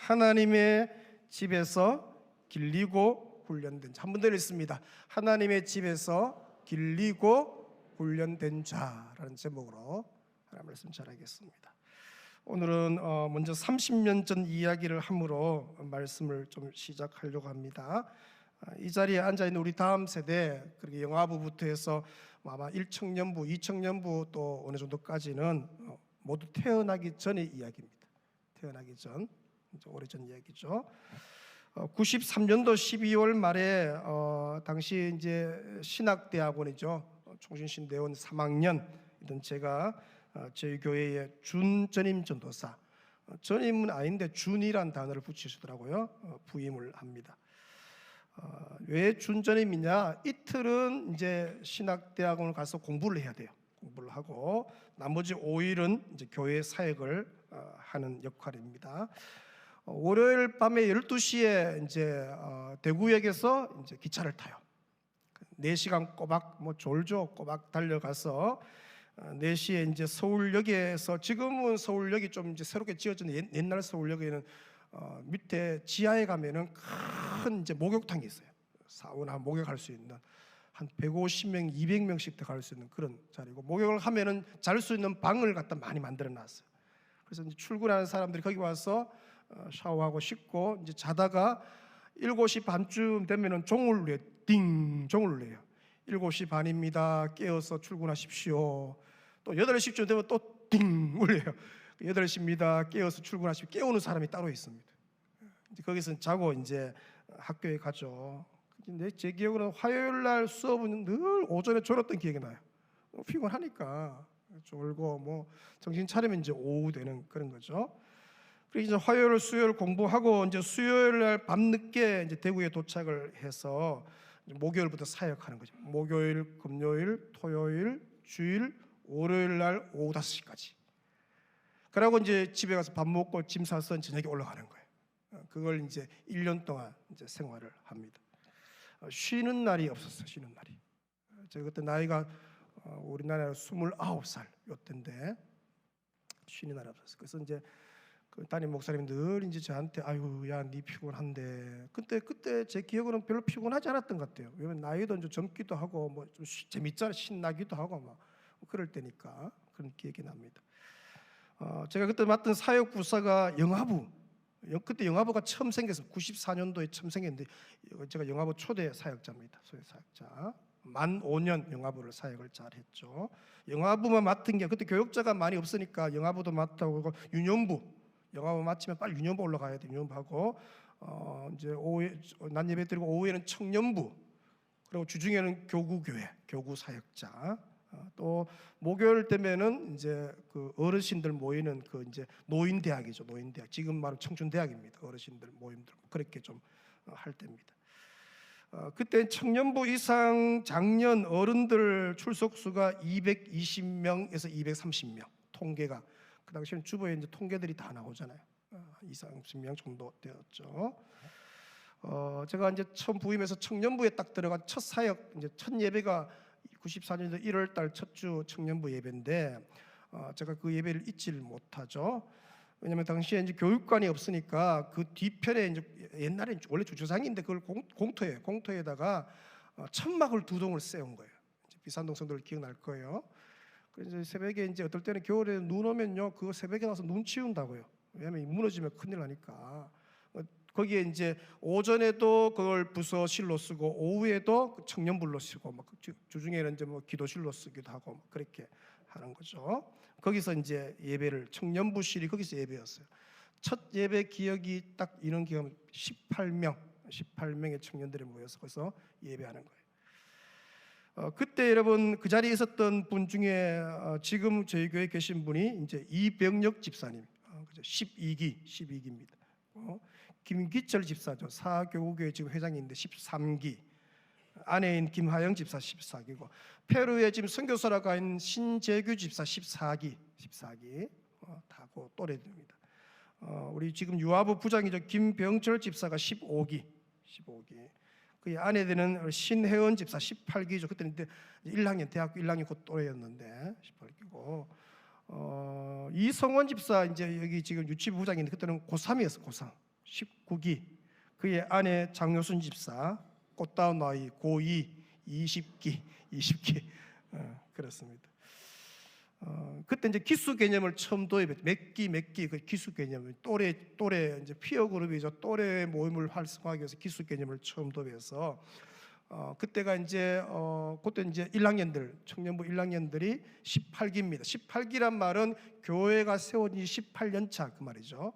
하나님의 집에서 길리고 훈련된 자. 한 번 더 읽습니다. 하나님의 집에서 길리고 훈련된 자라는 제목으로 하나님 말씀 전하겠습니다. 오늘은 먼저 30년 전 이야기를 함으로 말씀을 좀 시작하려고 합니다. 이 자리에 앉아있는 우리 다음 세대, 그렇게 영화부부터 해서 아마 1청년부, 2청년부 또 어느 정도까지는 모두 태어나기 전의 이야기입니다. 태어나기 전, 오래전 이야기죠. 93년도 12월 말에 당시 이제 신학대학원이죠. 총신신대원 3학년이던 제가 저희 교회의 준 전임 전도사, 전임은 아닌데 준이란 단어를 붙이시더라고요. 부임을 합니다. 왜 준 전임이냐? 이틀은 이제 신학대학원을 가서 공부를 해야 돼요. 공부를 하고 나머지 5일은 이제 교회 사역을 하는 역할입니다. 월요일 밤에 12시에 이제 대구역에서 이제 기차를 타요. 4시간 꼬박 졸죠. 꼬박 달려가서 4시에 이제 서울역에서, 지금은 서울역이 좀 이제 새롭게 지어진 옛날 서울역에는 밑에 지하에 가면은 큰 이제 목욕탕이 있어요. 사우나 목욕할 수 있는 한 150명, 200명씩 들어갈 수 있는 그런 자리고, 목욕을 하면은 잘 수 있는 방을 갖다 많이 만들어 놨어요. 그래서 이제 출근하는 사람들이 거기 와서 샤워하고 씻고 이제 자다가 7시 반쯤 되면은 종을 울려요. 띵, 종을 울려요. 7시 반입니다. 깨어서 출근하십시오. 또 8시쯤 되면 또 띵 울려요. 8시입니다. 깨어서 출근하십시오. 깨우는 사람이 따로 있습니다. 이제 거기서 자고 이제 학교에 가죠. 근데 제 기억으로는 화요일 날 수업은 늘 오전에 졸았던 기억이 나요. 피곤하니까 졸고 정신 차리면 이제 오후 되는 그런 거죠. 그리고 이제 화요일, 수요일 공부하고 이제 수요일 날 밤늦게 이제 대구에 도착을 해서 목요일부터 사역하는 거죠. 목요일, 금요일, 토요일, 주일, 월요일 날 오후 5시까지. 그러고 이제 집에 가서 밥 먹고 짐 싸서 저녁에 올라가는 거예요. 그걸 이제 1년 동안 이제 생활을 합니다. 쉬는 날이 없었어요. 쉬는 날이. 제가 그때 나이가 우리나라 29살 요때인데 쉬는 날이 없었어요. 그래서 이제 그 담임 목사님이 늘 이제 저한테 아유 야 니 피곤한데, 그때 제 기억으로는 별로 피곤하지 않았던 것 같아요. 왜냐면 나이도 이제 젊기도 하고 좀 재밌잖아, 신나기도 하고 막 그럴 때니까 그런 기억이 납니다. 제가 그때 맡은 사역 부사가 영화부. 그때 영화부가 처음 생겼어요. 94년도에 처음 생겼는데 제가 영화부 초대 사역자입니다. 소위 사역자. 만 5년 영화부를 사역을 잘 했죠. 영화부만 맡은 게 그때 교역자가 많이 없으니까 영화부도 맡다고 하고, 유년부, 영화부 마치면 빨리 유년부 올라가야 돼. 유년부하고 이제 오후에 낮 예배 드리고 오후에는 청년부, 그리고 주중에는 교구교회, 교구 사역자. 또 목요일 때면은 이제 그 어르신들 모이는 그 이제 노인대학이죠. 노인대학. 지금 말은 청춘대학입니다. 어르신들 모임들 그렇게 좀 할 때입니다. 그때 청년부 이상 장년 어른들 출석수가 220명에서 230명 통계가, 그 당시에는 주보에 이제 통계들이 다 나오잖아요. 230명 정도 되었죠. 제가 이제 처음 부임해서 청년부에 딱 들어간 첫 사역, 이제 첫 예배가 94년도 1월 달 첫 주 청년부 예배인데 제가 그 예배를 잊지를 못하죠. 왜냐하면 당시에 이제 교육관이 없으니까 그 뒤편에 이제 옛날에 원래 주차장인데 그걸 공터에다가 천막을 2동을 세운 거예요. 비산동 성도들 기억날 거예요. 그래서 새벽에 이제 어떨 때는 겨울에 눈 오면요, 그거 새벽에 나서 눈 치운다고요. 왜냐하면 무너지면 큰일 나니까. 거기에 이제 오전에도 그걸 부서실로 쓰고 오후에도 청년불로 쓰고 주중에는 이제 기도실로 쓰기도 하고 그렇게 하는 거죠. 거기서 이제 예배를, 청년부실이 거기서 예배였어요. 첫 예배 기억이 딱 이런 기억은 18명의 청년들이 모여서 거기서 예배하는 거예요. 그때 여러분 그 자리에 있었던 분 중에 지금 저희 교회에 계신 분이 이제 이병력 집사님, 12기입니다. 김기철 집사죠. 사교구교회 지금 회장인데 13기. 아내인 김하영 집사 14기고, 페루에 지금 선교사로 가 있는 신재규 집사 14기 다고 또래입니다. 우리 지금 유아부 부장이죠. 김병철 집사가 15기. 그 아내 되는 신혜원 집사 18기죠. 그때는 1학년 대학교 1학년 곧 또래였는데 18기고, 이성원 집사 이제 여기 지금 유치부 부장인데 그때는 고3이었어. 고3 19기, 그의 아내 장효순 집사, 꽃다운 아이 고2 20기 그렇습니다. 그때 이제 기수 개념을 처음 도입했죠. 몇 기 그 기수 개념을 또래 이제 피어 그룹이죠. 또래 모임을 활성화하기 위해서 기수 개념을 처음 도입해서 그때가 이제 그때 이제 1학년들 청년부 1학년들이 18기입니다. 18기란 말은 교회가 세워진 18년 차 그 말이죠.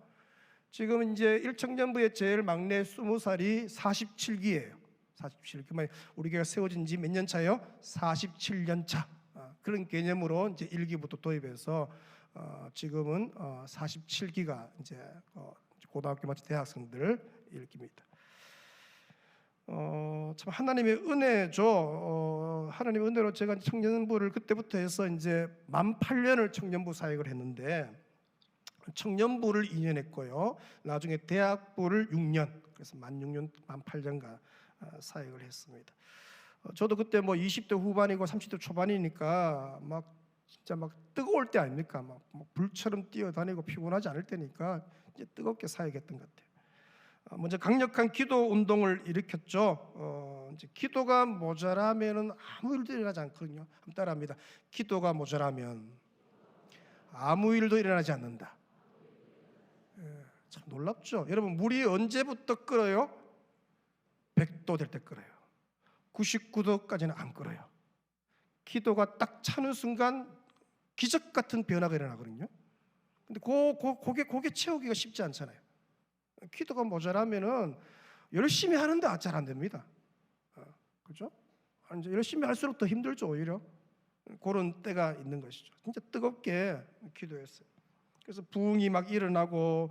지금 이제 1청년부의 제일 막내 20살이 47기예요. 47기. 그 말 우리 교회가 세워진 지 몇 년 차예요? 47년 차. 그런 개념으로 이제 1기부터 도입해서 지금은 47기가 이제 고등학교 마친 대학생들 1기입니다. 참 하나님의 은혜죠. 하나님의 은혜로 제가 청년부를 그때부터 해서 이제 만 8년을 청년부 사역을 했는데, 청년부를 2년 했고요. 나중에 대학부를 6년, 그래서 만 8년간 사역을 했습니다. 저도 그때 뭐 20대 후반이고 30대 초반이니까 막 진짜 막 뜨거울 때 아닙니까? 막 불처럼 뛰어다니고 피곤하지 않을 때니까 이제 뜨겁게 사역했던 것 같아요. 먼저 강력한 기도 운동을 일으켰죠. 이제 기도가 모자라면은 아무 일도 일어나지 않거든요. 한번 따라합니다. 기도가 모자라면 아무 일도 일어나지 않는다. 참 놀랍죠. 여러분, 물이 언제부터 끓어요? 100도 될 때 끓어요. 99도까지는 안 끓어요. 기도가 딱 차는 순간 기적 같은 변화가 일어나거든요. 근데 그게 채우기가 쉽지 않잖아요. 기도가 모자라면은 열심히 하는데 잘 안 됩니다. 그죠? 이제 열심히 할수록 더 힘들죠, 오히려. 그런 때가 있는 것이죠. 진짜 뜨겁게 기도했어요. 그래서 부흥이 막 일어나고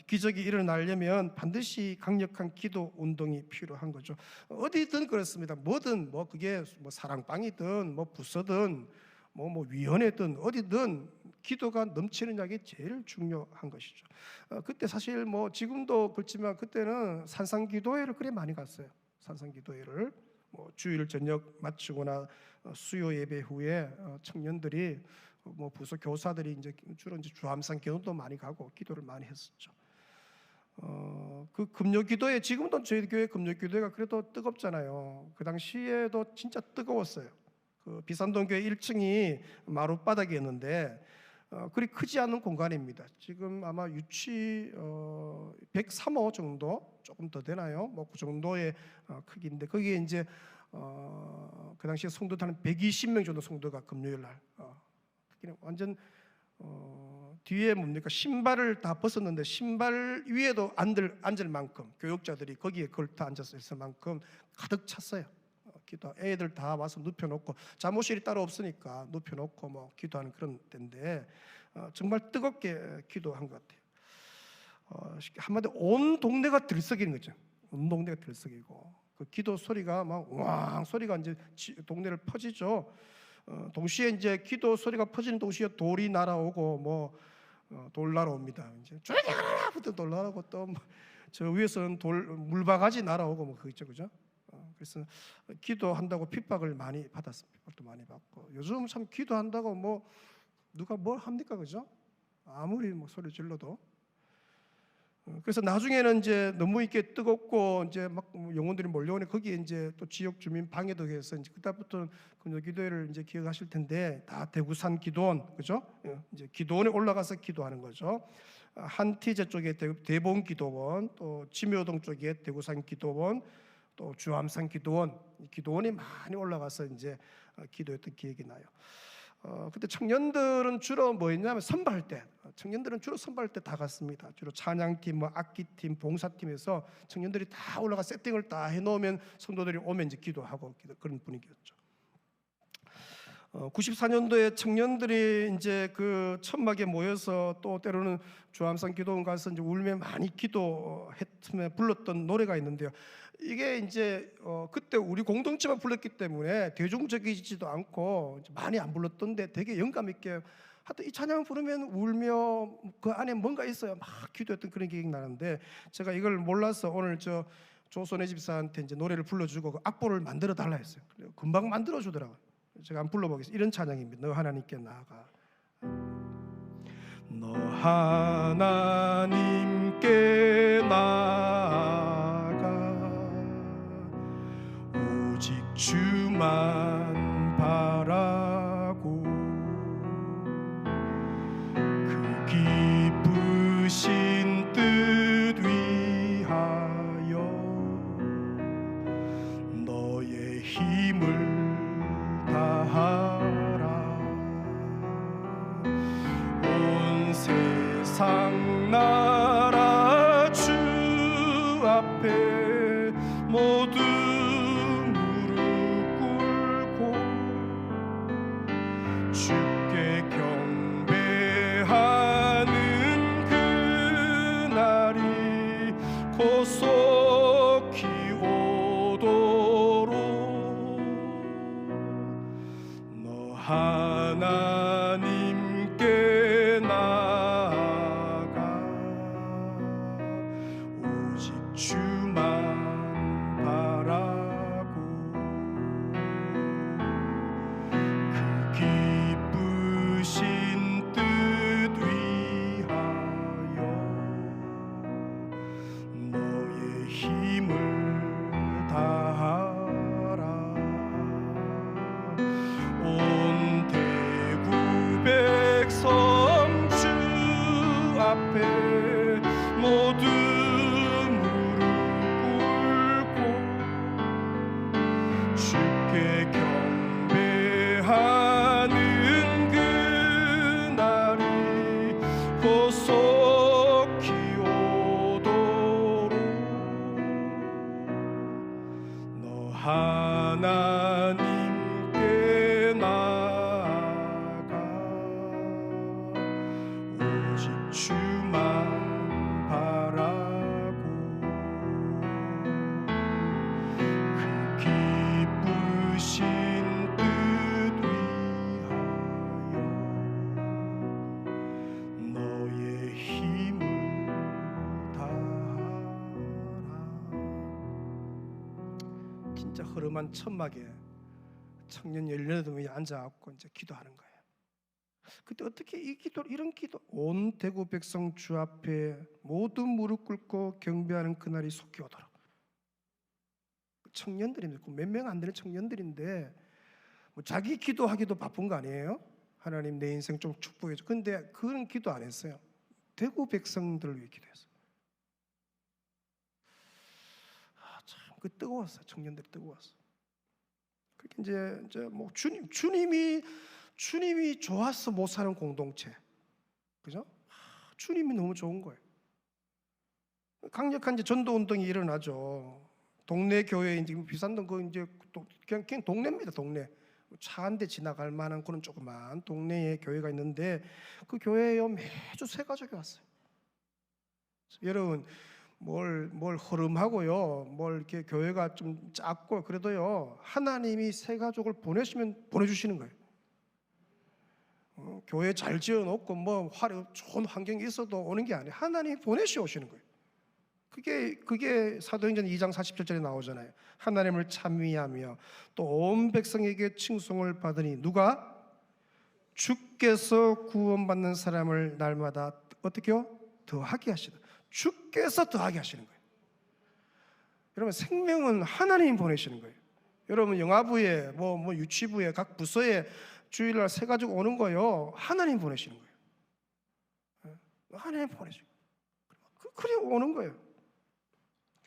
기적이 일어나려면 반드시 강력한 기도 운동이 필요한 거죠. 어디든 그렇습니다. 뭐든 뭐 그게 뭐 사랑방이든 뭐 부서든 뭐 위원회든 어디든 기도가 넘치는 약이 제일 중요한 것이죠. 그때 사실 뭐 지금도 그렇지만 그때는 산상기도회를 그래 많이 갔어요. 산상기도회를 뭐 주일 저녁 마치거나 수요 예배 후에 청년들이 뭐 부서 교사들이 이제 주로 이제 주암산 기도도 많이 가고 기도를 많이 했었죠. 그 금요기도회, 지금도 저희 교회 금요기도회가 그래도 뜨겁잖아요. 그 당시에도 진짜 뜨거웠어요. 그 비산동 교회 1층이 마룻바닥이었는데 그리 크지 않은 공간입니다. 지금 아마 유치 103호 정도 조금 더 되나요? 뭐 그 정도의 크기인데 거기에 이제 그 당시에 성도들 한 120명 정도 성도가 금요일 날 완전 뒤에 뭡니까? 신발을 다 벗었는데 신발 위에도 앉을 만큼 교육자들이 거기에 걸터 앉았을 만큼 가득 찼어요. 기도 애들 다 와서 눕혀놓고 잠옷실이 따로 없으니까 눕혀놓고 뭐 기도하는 그런 때인데 정말 뜨겁게 기도한 것 같아요. 한마디로 온 동네가 들썩이는 거죠. 온 동네가 들썩이고 그 기도 소리가 막 왕 소리가 이제 동네를 퍼지죠. 동시에 이제 기도 소리가 퍼지는 동시에 돌이 날아오고 뭐 돌 날아옵니다. 이제 쫙부터 돌 날아오고 또 저 위에서는 물바가지 날아오고 뭐 그거 있죠, 그죠? 그래서 기도한다고 핍박을 많이 받았습니다. 핍박도 많이 받고 요즘 참 기도한다고 뭐 누가 뭘 합니까, 그죠? 아무리 뭐 소리 질러도. 그래서 나중에는 이제 너무 이렇게 뜨겁고 이제 막 영혼들이 몰려오니 거기에 이제 또 지역 주민 방해도 해서 이제 그때부터는 금요기도회를 이제 기억하실 텐데 다 대구산 기도원, 그죠? 이제 기도원에 올라가서 기도하는 거죠. 한티제 쪽에 대봉 기도원, 또 지묘동 쪽에 대구산 기도원, 또 주암산 기도원, 기도원이 많이 올라가서 이제 기도했던 기억이 나요. 그때 청년들은 주로 뭐 했냐면 선발할 때, 청년들은 주로 선발할 때 다 갔습니다. 주로 찬양팀, 뭐 악기팀, 봉사팀에서 청년들이 다 올라가 세팅을 다 해놓으면 성도들이 오면 이제 기도하고 그런 분위기였죠. 94년도에 청년들이 이제 그 천막에 모여서 또 때로는 주암산 기도원 가서 이제 울며 많이 기도했으며 불렀던 노래가 있는데요. 이게 이제 그때 우리 공동체만 불렀기 때문에 대중적이지도 않고 많이 안 불렀던데 되게 영감 있게 하여튼 이 찬양 부르면 울며 그 안에 뭔가 있어요. 막 기도했던 그런 기억이 나는데 제가 이걸 몰라서 오늘 저 조선의 집사한테 이제 노래를 불러주고 그 악보를 만들어 달라 했어요. 금방 만들어 주더라고요. 제가 한번 불러보겠습니다. 이런 찬양입니다. 너 하나님께 나아가. 너 하나님께 주만 바라고 그 기쁘신 뜻 위하여 너의 힘을 다하라. 온 세상 나라 주 앞에 모두 무릎 꿇고 주께 경배하는 그날이 고속히 오도록 너 하나님께 나아가 오직 주만 바라고 그 기쁘신 뜻 위하여 너의 힘을 다하라. 온 대구 백성 주 앞에 모두 무릎 꿇고 주께 경배하는 그날이 고속히 오도록 너 하나님께 나아가 오직 주만 바라고 그 기쁘신 뜻 위하여 너의 힘을 다하라. 진짜 흐름한 천막에 청년 18명이 앉아갖고 이제 기도하는 거예요. 그때 어떻게 이런 기도, 온 대구 백성 주 앞에 모두 무릎 꿇고 경배하는 그날이 속히 오도록. 청년들입니다. 몇 명 안 되는 청년들인데 뭐 자기 기도하기도 바쁜 거 아니에요? 하나님 내 인생 좀 축복해 줘. 근데 그런 기도 안 했어요. 대구 백성들을 위해 기도했어요. 참 그 뜨거웠어요. 청년들이 뜨거웠어. 그렇게 이제 뭐 주님이 좋아서 못 사는 공동체, 그죠? 주님이 너무 좋은 거예요. 강력한 이제 전도 운동이 일어나죠. 동네 교회 이제 비산동 그 이제 그냥 동네입니다. 동네 차 한 대 지나갈 만한 그런 조그만 동네에 교회가 있는데 그 교회에 매주 새 가족이 왔어요. 여러분 뭘 허름하고요, 뭘 이렇게 교회가 좀 작고 그래도요 하나님이 새 가족을 보내주시는 거예요. 교회 잘 지어놓고 뭐 좋은 환경이 있어도 오는 게 아니에요. 하나님이 보내시 오시는 거예요. 그게 사도행전 2장 47절에 나오잖아요. 하나님을 찬미하며 또 온 백성에게 칭송을 받으니 누가? 주께서 구원받는 사람을 날마다 어떻게요? 더하게 하시다. 주께서 더하게 하시는 거예요. 여러분 생명은 하나님이 보내시는 거예요. 여러분 영화부에 뭐 유치부에 각 부서에 주일날 새 가지고 오는 거요 하나님 보내시는 거예요. 하나님 보내시고 그래 오는 거예요.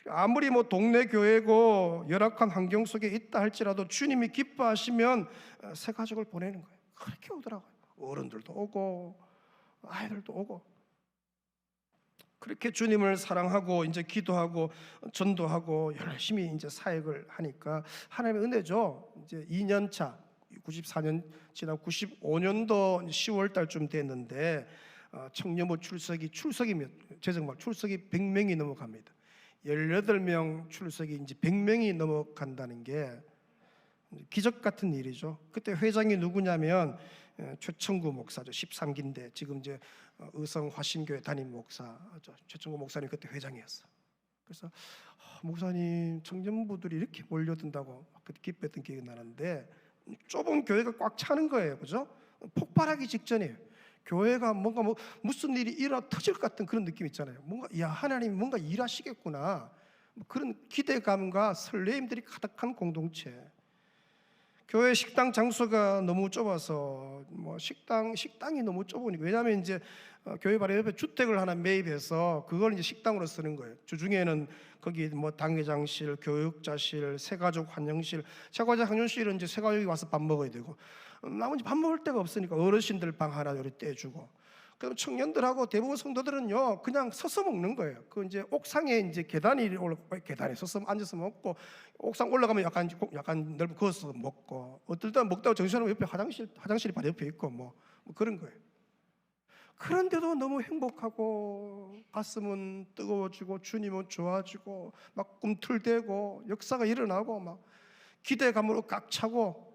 아무리 뭐 동네 교회고 열악한 환경 속에 있다 할지라도 주님이 기뻐하시면 새 가족을 보내는 거예요. 그렇게 오더라고요. 어른들도 오고 아이들도 오고. 그렇게 주님을 사랑하고 이제 기도하고 전도하고 열심히 이제 사역을 하니까 하나님의 은혜죠. 이제 2년 차 94년 지난 95년도 10월 달쯤 됐는데 청년부 출석이 재정말 출석이 100명이 넘어갑니다. 18명 출석이 이제 100명이 넘어간다는 게 기적 같은 일이죠. 그때 회장이 누구냐면 최청구 목사죠. 13기인데 지금 이제 의성 화신교회 담임 목사죠. 최청구 목사님 그때 회장이었어. 그래서 목사님 청년부들이 이렇게 몰려든다고 그때 기뻐했던 기억이 나는데 좁은 교회가 꽉 차는 거예요, 그죠? 폭발하기 직전이에요. 교회가 뭔가 무슨 일이 일어나 터질 것 같은 그런 느낌 있잖아요. 뭔가 하나님이 뭔가 일하시겠구나 그런 기대감과 설레임들이 가득한 공동체. 교회 식당 장소가 너무 좁아서 뭐 식당이 너무 좁으니까, 왜냐하면 이제 교회 바로 옆에 주택을 하나 매입해서 그걸 이제 식당으로 쓰는 거예요. 주중에는 거기 뭐 당회장실, 교육자실, 새가족 환영실, 새가족 환영실은 이제 새가족이 와서 밥 먹어야 되고, 나머지 밥 먹을 데가 없으니까 어르신들 방 하나 요리 떼주고, 그럼 청년들하고 대부분 성도들은요 그냥 서서 먹는 거예요. 그 이제 옥상에 이제 계단에 서서 앉아서 먹고, 옥상 올라가면 약간 넓은 거기서 먹고, 어떨 때는 먹다가 정신하면 옆에 화장실이 바로 옆에 있고 뭐 그런 거예요. 그런데도 너무 행복하고 가슴은 뜨거워지고 주님은 좋아지고 막 꿈틀대고 역사가 일어나고 막 기대감으로 꽉 차고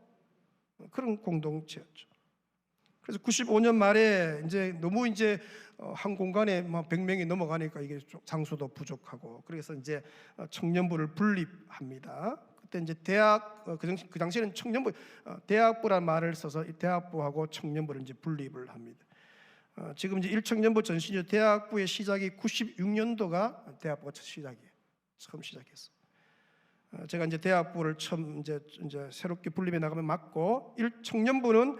그런 공동체였죠. 그래서 95년 말에 이제 너무 한 공간에 막 100명이 넘어가니까 이게 장소도 부족하고, 그래서 이제 청년부를 분립합니다. 그때 이제 그 당시에는 청년부, 대학부란 말을 써서 대학부하고 청년부를 이제 분립을 합니다. 지금 이제 1청년부 전신주 대학부의 시작이 96년도가 대학부가 처음 시작했어. 제가 이제 대학부를 처음 이제 새롭게 분립해 나가면 맞고, 1청년부는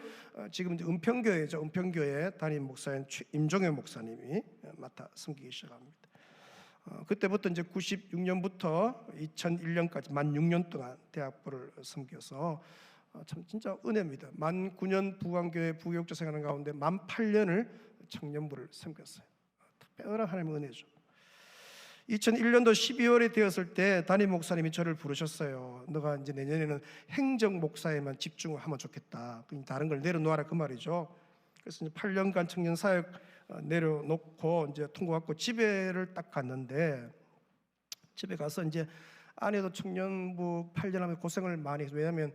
지금 이제 은평교회죠. 은평교회 담임 목사인 임종현 목사님이 맡아 섬기기 시작합니다. 그때부터 이제 96년부터 2001년까지 만 6년 동안 대학부를 섬겨서 참 진짜 은혜입니다. 만 9년 부광교회 부교육자 생활하는 가운데 만 8년을 청년부를 섬겼어요. 특별한 하나님의 은혜죠. 2001년도 12월에 되었을 때 담임 목사님이 저를 부르셨어요. 너가 이제 내년에는 행정 목사에만 집중을 하면 좋겠다. 다른 걸 내려놓아라 그 말이죠. 그래서 이제 8년간 청년 사역 내려놓고 이제 통보받고 집에를 딱 갔는데, 집에 가서 이제 아내도 청년부 8년 하면 고생을 많이 했어요. 왜냐하면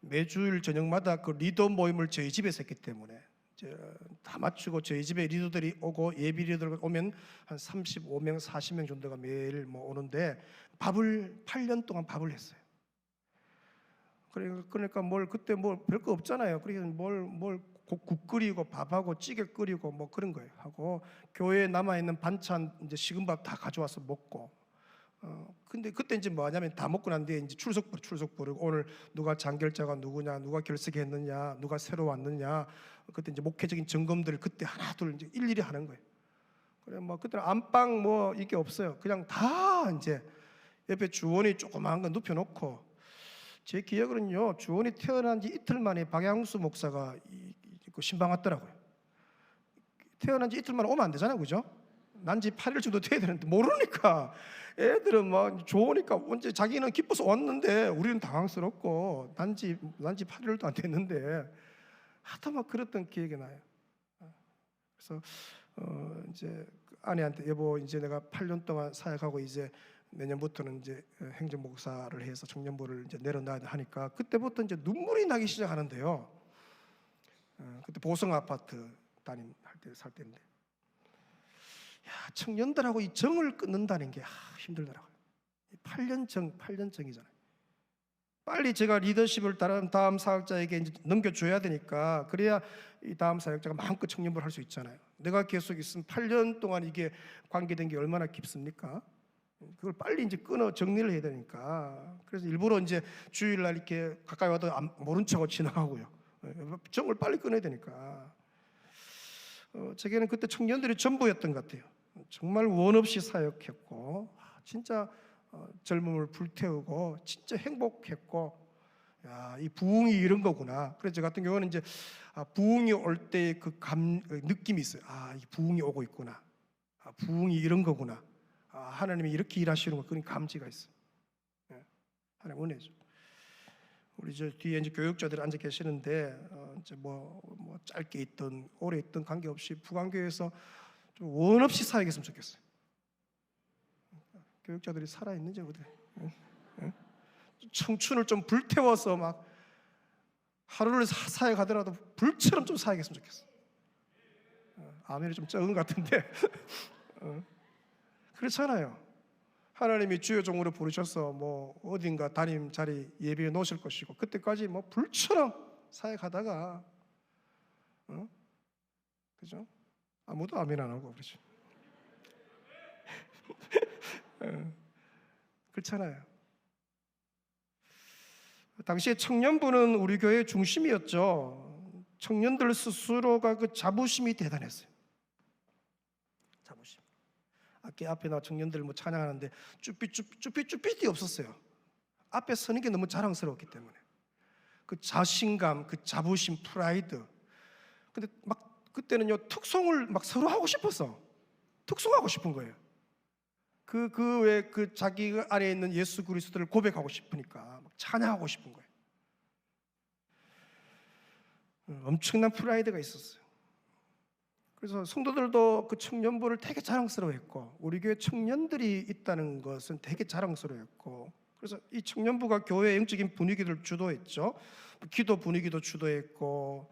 매주일 저녁마다 그 리더 모임을 저희 집에서 했기 때문에 다 마치고 저희 집에 리더들이 오고 예비 리더들 오면 한 35명, 40명 정도가 매일 뭐 오는데, 밥을 8년 동안 밥을 했어요. 그러니까 그때 별거 없잖아요. 그러니까 국 끓이고 밥하고 찌개 끓이고 뭐 그런 거예요. 하고 교회에 남아 있는 반찬 이제 식은 밥 다 가져와서 먹고. 근데 그때 이제 뭐 하냐면 다 먹고 난 뒤에 이제 출석 부르고, 오늘 누가 장결자가 누구냐, 누가 결석했느냐, 누가 새로 왔느냐, 그때 이제 목회적인 점검들을 그때 하나 둘 이제 일일이 하는 거예요. 그래 뭐 그때는 안방 뭐 이게 없어요. 그냥 다 이제 옆에 주원이 조그마한 거 눕혀놓고, 제 기억으로는요 주원이 태어난 지 이틀 만에 박양수 목사가 신방 왔더라고요. 태어난 지 이틀 만에 오면 안 되잖아요, 그죠? 난지 8일 정도 돼야 되는데 모르니까 애들은 막 좋으니까 언제 자기는 기뻐서 왔는데 우리는 당황스럽고 난지 8일도 안 됐는데 하도 막 그랬던 기억이 나요. 그래서 이제 아내한테 여보 이제 내가 8년 동안 사역하고 이제 내년부터는 이제 행정 목사를 해서 청년부를 이제 내려놔야 하니까, 그때부터 이제 눈물이 나기 시작하는데요. 그때 보성 아파트 살 때인데, 청년들하고 이 정을 끊는다는 게 힘들더라고요. 8년정이잖아요. 빨리 제가 리더십을 다음 사역자에게 이제 넘겨줘야 되니까, 그래야 이 다음 사역자가 마음껏 청년부를 할 수 있잖아요. 내가 계속 있으면 8년 동안 이게 관계된 게 얼마나 깊습니까? 그걸 빨리 이제 끊어 정리를 해야 되니까, 그래서 일부러 이제 주일날 이렇게 가까이 와도 모른 척하고 지나가고요. 정을 빨리 끊어야 되니까. 제게는 그때 청년들이 전부였던 것 같아요. 정말 원 없이 사역했고, 진짜 젊음을 불태우고 진짜 행복했고, 이 부흥이 이런 거구나. 그래서 저 같은 경우는 이제 부흥이 올 때 그 느낌이 있어요. 이 부흥이 오고 있구나. 부흥이 이런 거구나. 하나님이 이렇게 일하시는 거, 그런 감지가 있어요. 하나님 은혜죠. 우리 저 뒤에 이제 교육자들이 앉아 계시는데, 이제 뭐 짧게 있던 오래 있던 관계없이 부광교회에서 좀 원 없이 사역했으면 좋겠어요. 교육자들이 살아 있는지 어디? 청춘을 좀 불태워서 막 하루를 사역하더라도 불처럼 좀 사역했으면 좋겠어요. 아멘이 좀 적은 것 같은데 그렇잖아요. 하나님이 주여 종으로 부르셔서 뭐 어딘가 담임 자리 예비해 놓으실 것이고, 그때까지 뭐 불처럼 사역하다가 그죠? 아무도 아멘 안 하고 그러죠. 그렇잖아요. 당시에 청년부는 우리 교회의 중심이었죠. 청년들 스스로가 그 자부심이 대단했어요. 자부심. 앞에 나 청년들 뭐 찬양하는데 쭈삐쭈삐 없었어요. 앞에 서는 게 너무 자랑스러웠기 때문에. 그 자신감, 그 자부심, 프라이드. 근데 막 그때는요, 특송을 막 서로 하고 싶어서 특송하고 싶은 거예요. 그 자기 안에 있는 예수 그리스도를 고백하고 싶으니까 막 찬양하고 싶은 거예요. 엄청난 프라이드가 있었어요. 그래서 성도들도 그 청년부를 되게 자랑스러워했고, 우리 교회 청년들이 있다는 것은 되게 자랑스러워했고, 그래서 이 청년부가 교회의 영적인 분위기를 주도했죠. 기도 분위기도 주도했고,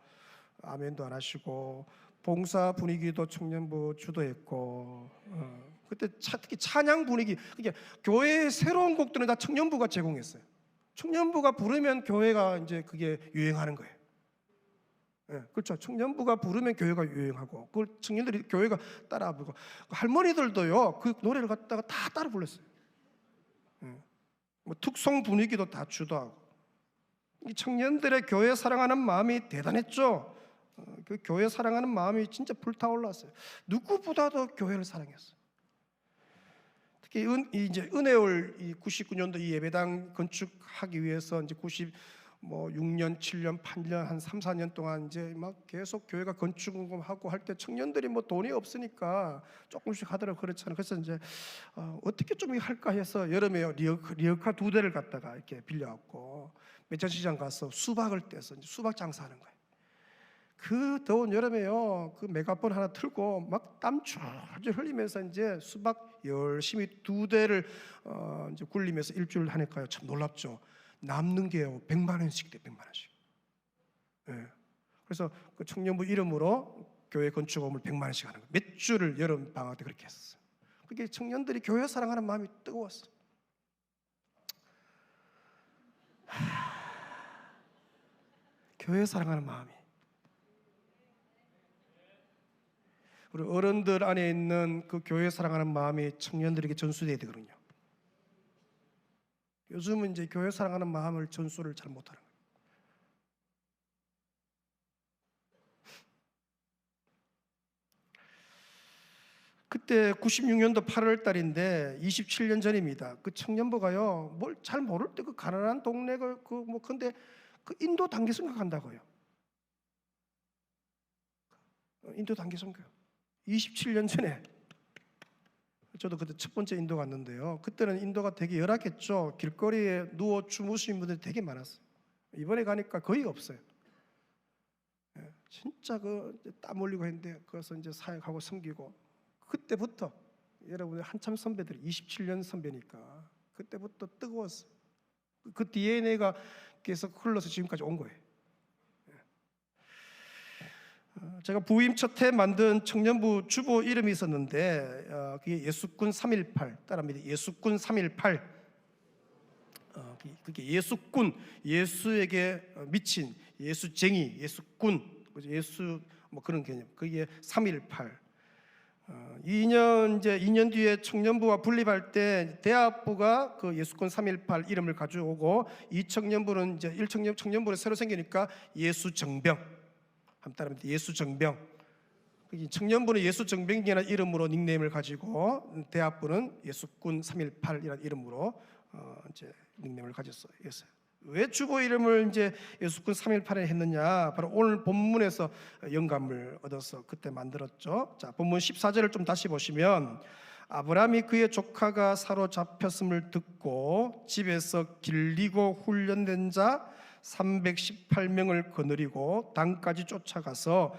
아멘도 안 하시고, 봉사 분위기도 청년부 주도했고, 그때 특히 찬양 분위기, 그러니까 교회의 새로운 곡들은 다 청년부가 제공했어요. 청년부가 부르면 교회가 이제 그게 유행하는 거예요. 그렇죠. 청년부가 부르면 교회가 유행하고, 그걸 청년들이 교회가 따라 부르고, 할머니들도요 그 노래를 갖다가 다 따라 불렀어요. 뭐 특송 분위기도 다 주도하고. 이 청년들의 교회 사랑하는 마음이 대단했죠. 그 교회 사랑하는 마음이 진짜 불타올랐어요. 누구보다도 교회를 사랑했어요. 특히 이제 은혜월 99년도 이 예배당 건축하기 위해서 이제 6년, 7년, 8년, 한 3, 4년 동안 이제 막 계속 교회가 건축하고 할 때 청년들이 뭐 돈이 없으니까 조금씩 하더라고 그렇잖아요. 그래서 이제 어떻게 좀 할까 해서 여름에 리어카 2대를 갖다가 이렇게 빌려갖고 매천시장 가서 수박을 떼서 이제 수박 장사하는 거예요. 그 더운 여름에요, 그 메가폰 하나 틀고 막 땀 줄줄 흘리면서 이제 수박 열심히 2대를 이제 굴리면서 일주일 하니까요, 참 놀랍죠. 남는 게요 100만 원씩 돼, 100만 원씩. 그래서 그 청년부 이름으로 교회 건축업을 100만 원씩 하는 거예요. 몇 주를 여름 방학 때 그렇게 했었어요. 그게 청년들이 교회 사랑하는 마음이 뜨거웠어요. 교회 사랑하는 마음이. 우리 어른들 안에 있는 그 교회 사랑하는 마음이 청년들에게 전수돼야 되거든요. 요즘은 이제 교회 사랑하는 마음을 전수를 잘 못하는 거예요. 그때 96년도 8월 달인데 27년 전입니다. 그 청년부가요, 뭘 잘 모를 때 그 가난한 동네가 근데 그 인도 단기 선교 간다고요. 인도 단기 선교. 27년 전에 저도 그때 첫 번째 인도 갔는데요. 그때는 인도가 되게 열악했죠. 길거리에 누워 주무시는 분들이 되게 많았어요. 이번에 가니까 거의 없어요. 진짜 땀 흘리고 했는데 거기서 이제 사역하고 섬기고, 그때부터 여러분 한참 선배들 27년 선배니까 그때부터 뜨거웠어요. 그 DNA가 계속 흘러서 지금까지 온 거예요. 제가 부임 첫 해 만든 청년부 주보 이름이 있었는데 그게 예수꾼 318 따라합니다. 예수꾼 318. 그게 예수꾼, 예수에게 미친 예수쟁이, 예수꾼, 예수 뭐 그런 개념. 그게 318. 2년 뒤에 청년부와 분립할 때 대학부가 그 예수꾼 318 이름을 가져오고, 이 청년부는 이제 1청년부는 새로 생기니까 예수정병. 한번 따라합니다. 예수정병. 청년부는 예수정병이라는 이름으로 닉네임을 가지고, 대학부는 예수꾼 318이라는 이름으로 이제 닉네임을 가졌어요. 왜 주보 이름을 이제 예수꾼 318에 했느냐? 바로 오늘 본문에서 영감을 얻어서 그때 만들었죠. 자, 본문 14절을 좀 다시 보시면, 아브라함이 그의 조카가 사로잡혔음을 듣고 집에서 길리고 훈련된 자 318명을 거느리고 단까지 쫓아가서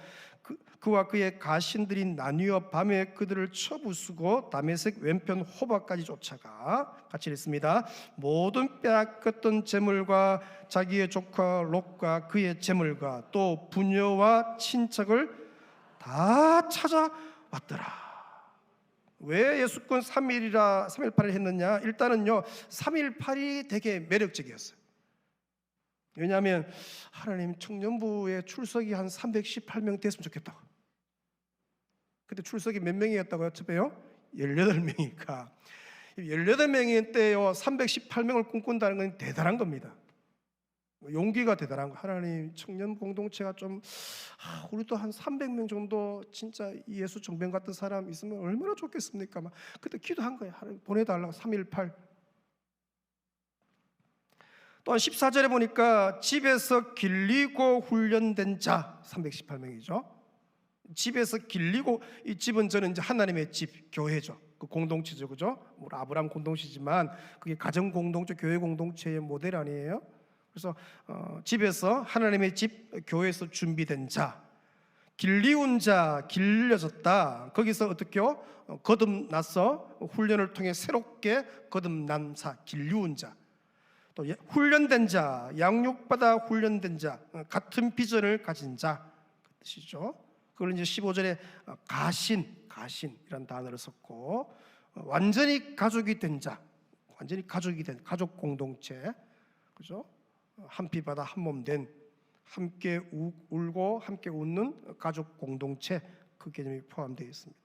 그와 그의 가신들이 나뉘어 밤에 그들을 쳐부수고 다메섹 왼편 호바까지 쫓아가, 같이 읽습니다. 모든 빼앗겼던 재물과 자기의 조카 롯과 그의 재물과 또 부녀와 친척을 다 찾아왔더라. 왜 예수꾼 318을 했느냐? 일단은요, 318이 되게 매력적이었어요. 왜냐하면 하나님, 청년부에 출석이 한 318명 됐으면 좋겠다고. 그때 출석이 몇 명이었다고요? 처음에요? 18명이니까 18명일 때요 318명을 꿈꾼다는 건 대단한 겁니다. 용기가 대단한 거. 하나님, 청년 공동체가 좀 우리도 한 300명 정도 진짜 예수 정병 같은 사람 있으면 얼마나 좋겠습니까? 막 그때 기도한 거예요. 하나님 보내달라고. 318. 또한 14절에 보니까 집에서 길리고 훈련된 자 318명이죠. 집에서 길리고, 이 집은 저는 이제 하나님의 집, 교회죠. 그 공동체죠, 그죠? 뭐 아브라함 공동체지만 그게 가정 공동체, 교회 공동체의 모델 아니에요? 그래서 집에서 하나님의 집, 교회에서 준비된 자, 길리운 자, 길려졌다. 거기서 어떻게요? 거듭나서 훈련을 통해 새롭게 거듭난 자, 길리운 자. 또 훈련된 자, 양육받아 훈련된 자, 같은 비전을 가진 자, 그 뜻이죠. 그걸 이제 15절에 가신이라는 단어를 썼고, 완전히 가족이 된 자, 완전히 가족이 된 가족 공동체, 그죠? 한 피 받아 한 몸 된, 함께 울고 함께 웃는 가족 공동체, 그 개념이 포함되어 있습니다.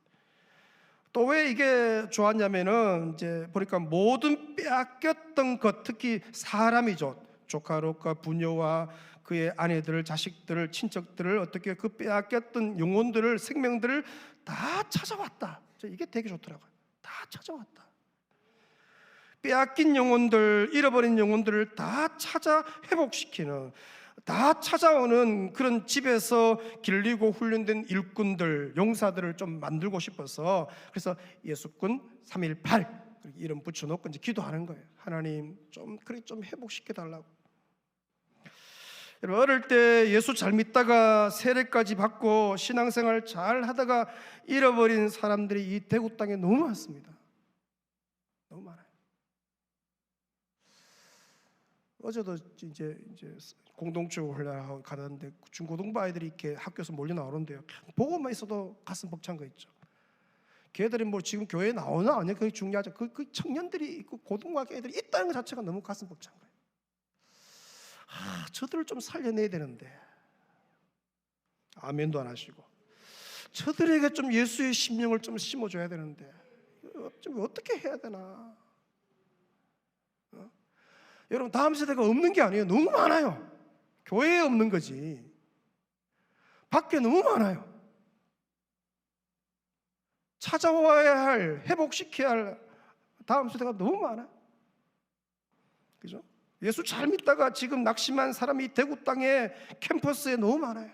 또 왜 이게 좋았냐면은 이제 보니까 모든 빼앗겼던 것, 특히 사람이죠. 조카로과 부녀와 그의 아내들을, 자식들을, 친척들을 어떻게 그 빼앗겼던 영혼들을, 생명들을 다 찾아왔다. 이게 되게 좋더라고요. 다 찾아왔다. 빼앗긴 영혼들, 잃어버린 영혼들을 다 찾아 회복시키는, 다 찾아오는 그런 집에서 길리고 훈련된 일꾼들, 용사들을 좀 만들고 싶어서, 그래서 예수꾼 318 이름 붙여놓고 이제 기도하는 거예요. 하나님 좀 회복시켜 달라고. 여러분, 어릴 때 예수 잘 믿다가 세례까지 받고 신앙생활 잘 하다가 잃어버린 사람들이 이 대구 땅에 너무 많습니다. 너무 많아요. 어제도 이제 공동체 훈련하고 가는데 중고등부 아이들이 이렇게 학교에서 몰려 나오는데요. 보고만 있어도 가슴 벅찬 거 있죠. 걔들이 뭐 지금 교회에 나오나 아니야, 그게 중요하죠. 그 청년들이 있고 고등학교 애들이 있다는 것 자체가 너무 가슴 벅찬 거예요. 저들을 좀 살려내야 되는데, 아멘도 안 하시고, 저들에게 좀 예수의 심령을 좀 심어줘야 되는데, 좀 어떻게 해야 되나? 여러분, 다음 세대가 없는 게 아니에요. 너무 많아요. 교회에 없는 거지. 밖에 너무 많아요. 찾아와야 할, 회복시켜야 할 다음 세대가 너무 많아요. 그죠? 예수 잘 믿다가 지금 낙심한 사람이 대구 땅에 캠퍼스에 너무 많아요.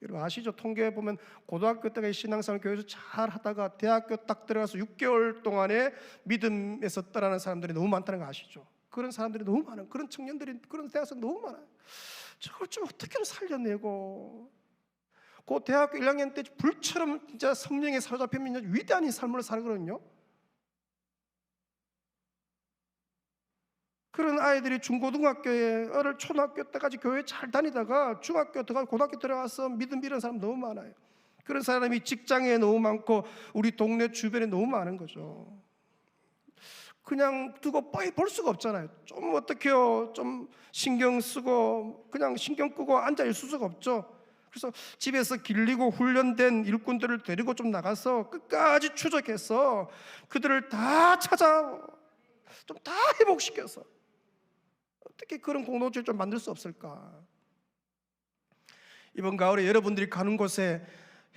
여러분 아시죠? 통계에 보면 고등학교 때 신앙생활 교회에서 잘 하다가 대학교 딱 들어가서 6개월 동안에 믿음에서 떠나는 사람들이 너무 많다는 거 아시죠? 그런 사람들이 너무 많아요. 그런 청년들이, 그런 대학생 너무 많아요. 저걸 좀 어떻게 살려내고, 그 대학교 1학년 때 불처럼 진짜 성령에 사로잡히면 위대한 삶을 살거든요. 그런 아이들이 중고등학교에, 어릴 초등학교 때까지 교회 잘 다니다가 중학교 들어가서 고등학교 들어가서 믿음 잃은 사람 너무 많아요. 그런 사람이 직장에 너무 많고 우리 동네 주변에 너무 많은 거죠. 그냥 두고 뻔히 볼 수가 없잖아요. 좀 어떻게요? 좀 신경 쓰고 그냥 신경 끄고 앉아 있을 수가 없죠. 그래서 집에서 길리고 훈련된 일꾼들을 데리고 좀 나가서 끝까지 추적해서 그들을 다 찾아 좀 다 회복시켜서 어떻게 그런 공동체를 좀 만들 수 없을까? 이번 가을에 여러분들이 가는 곳에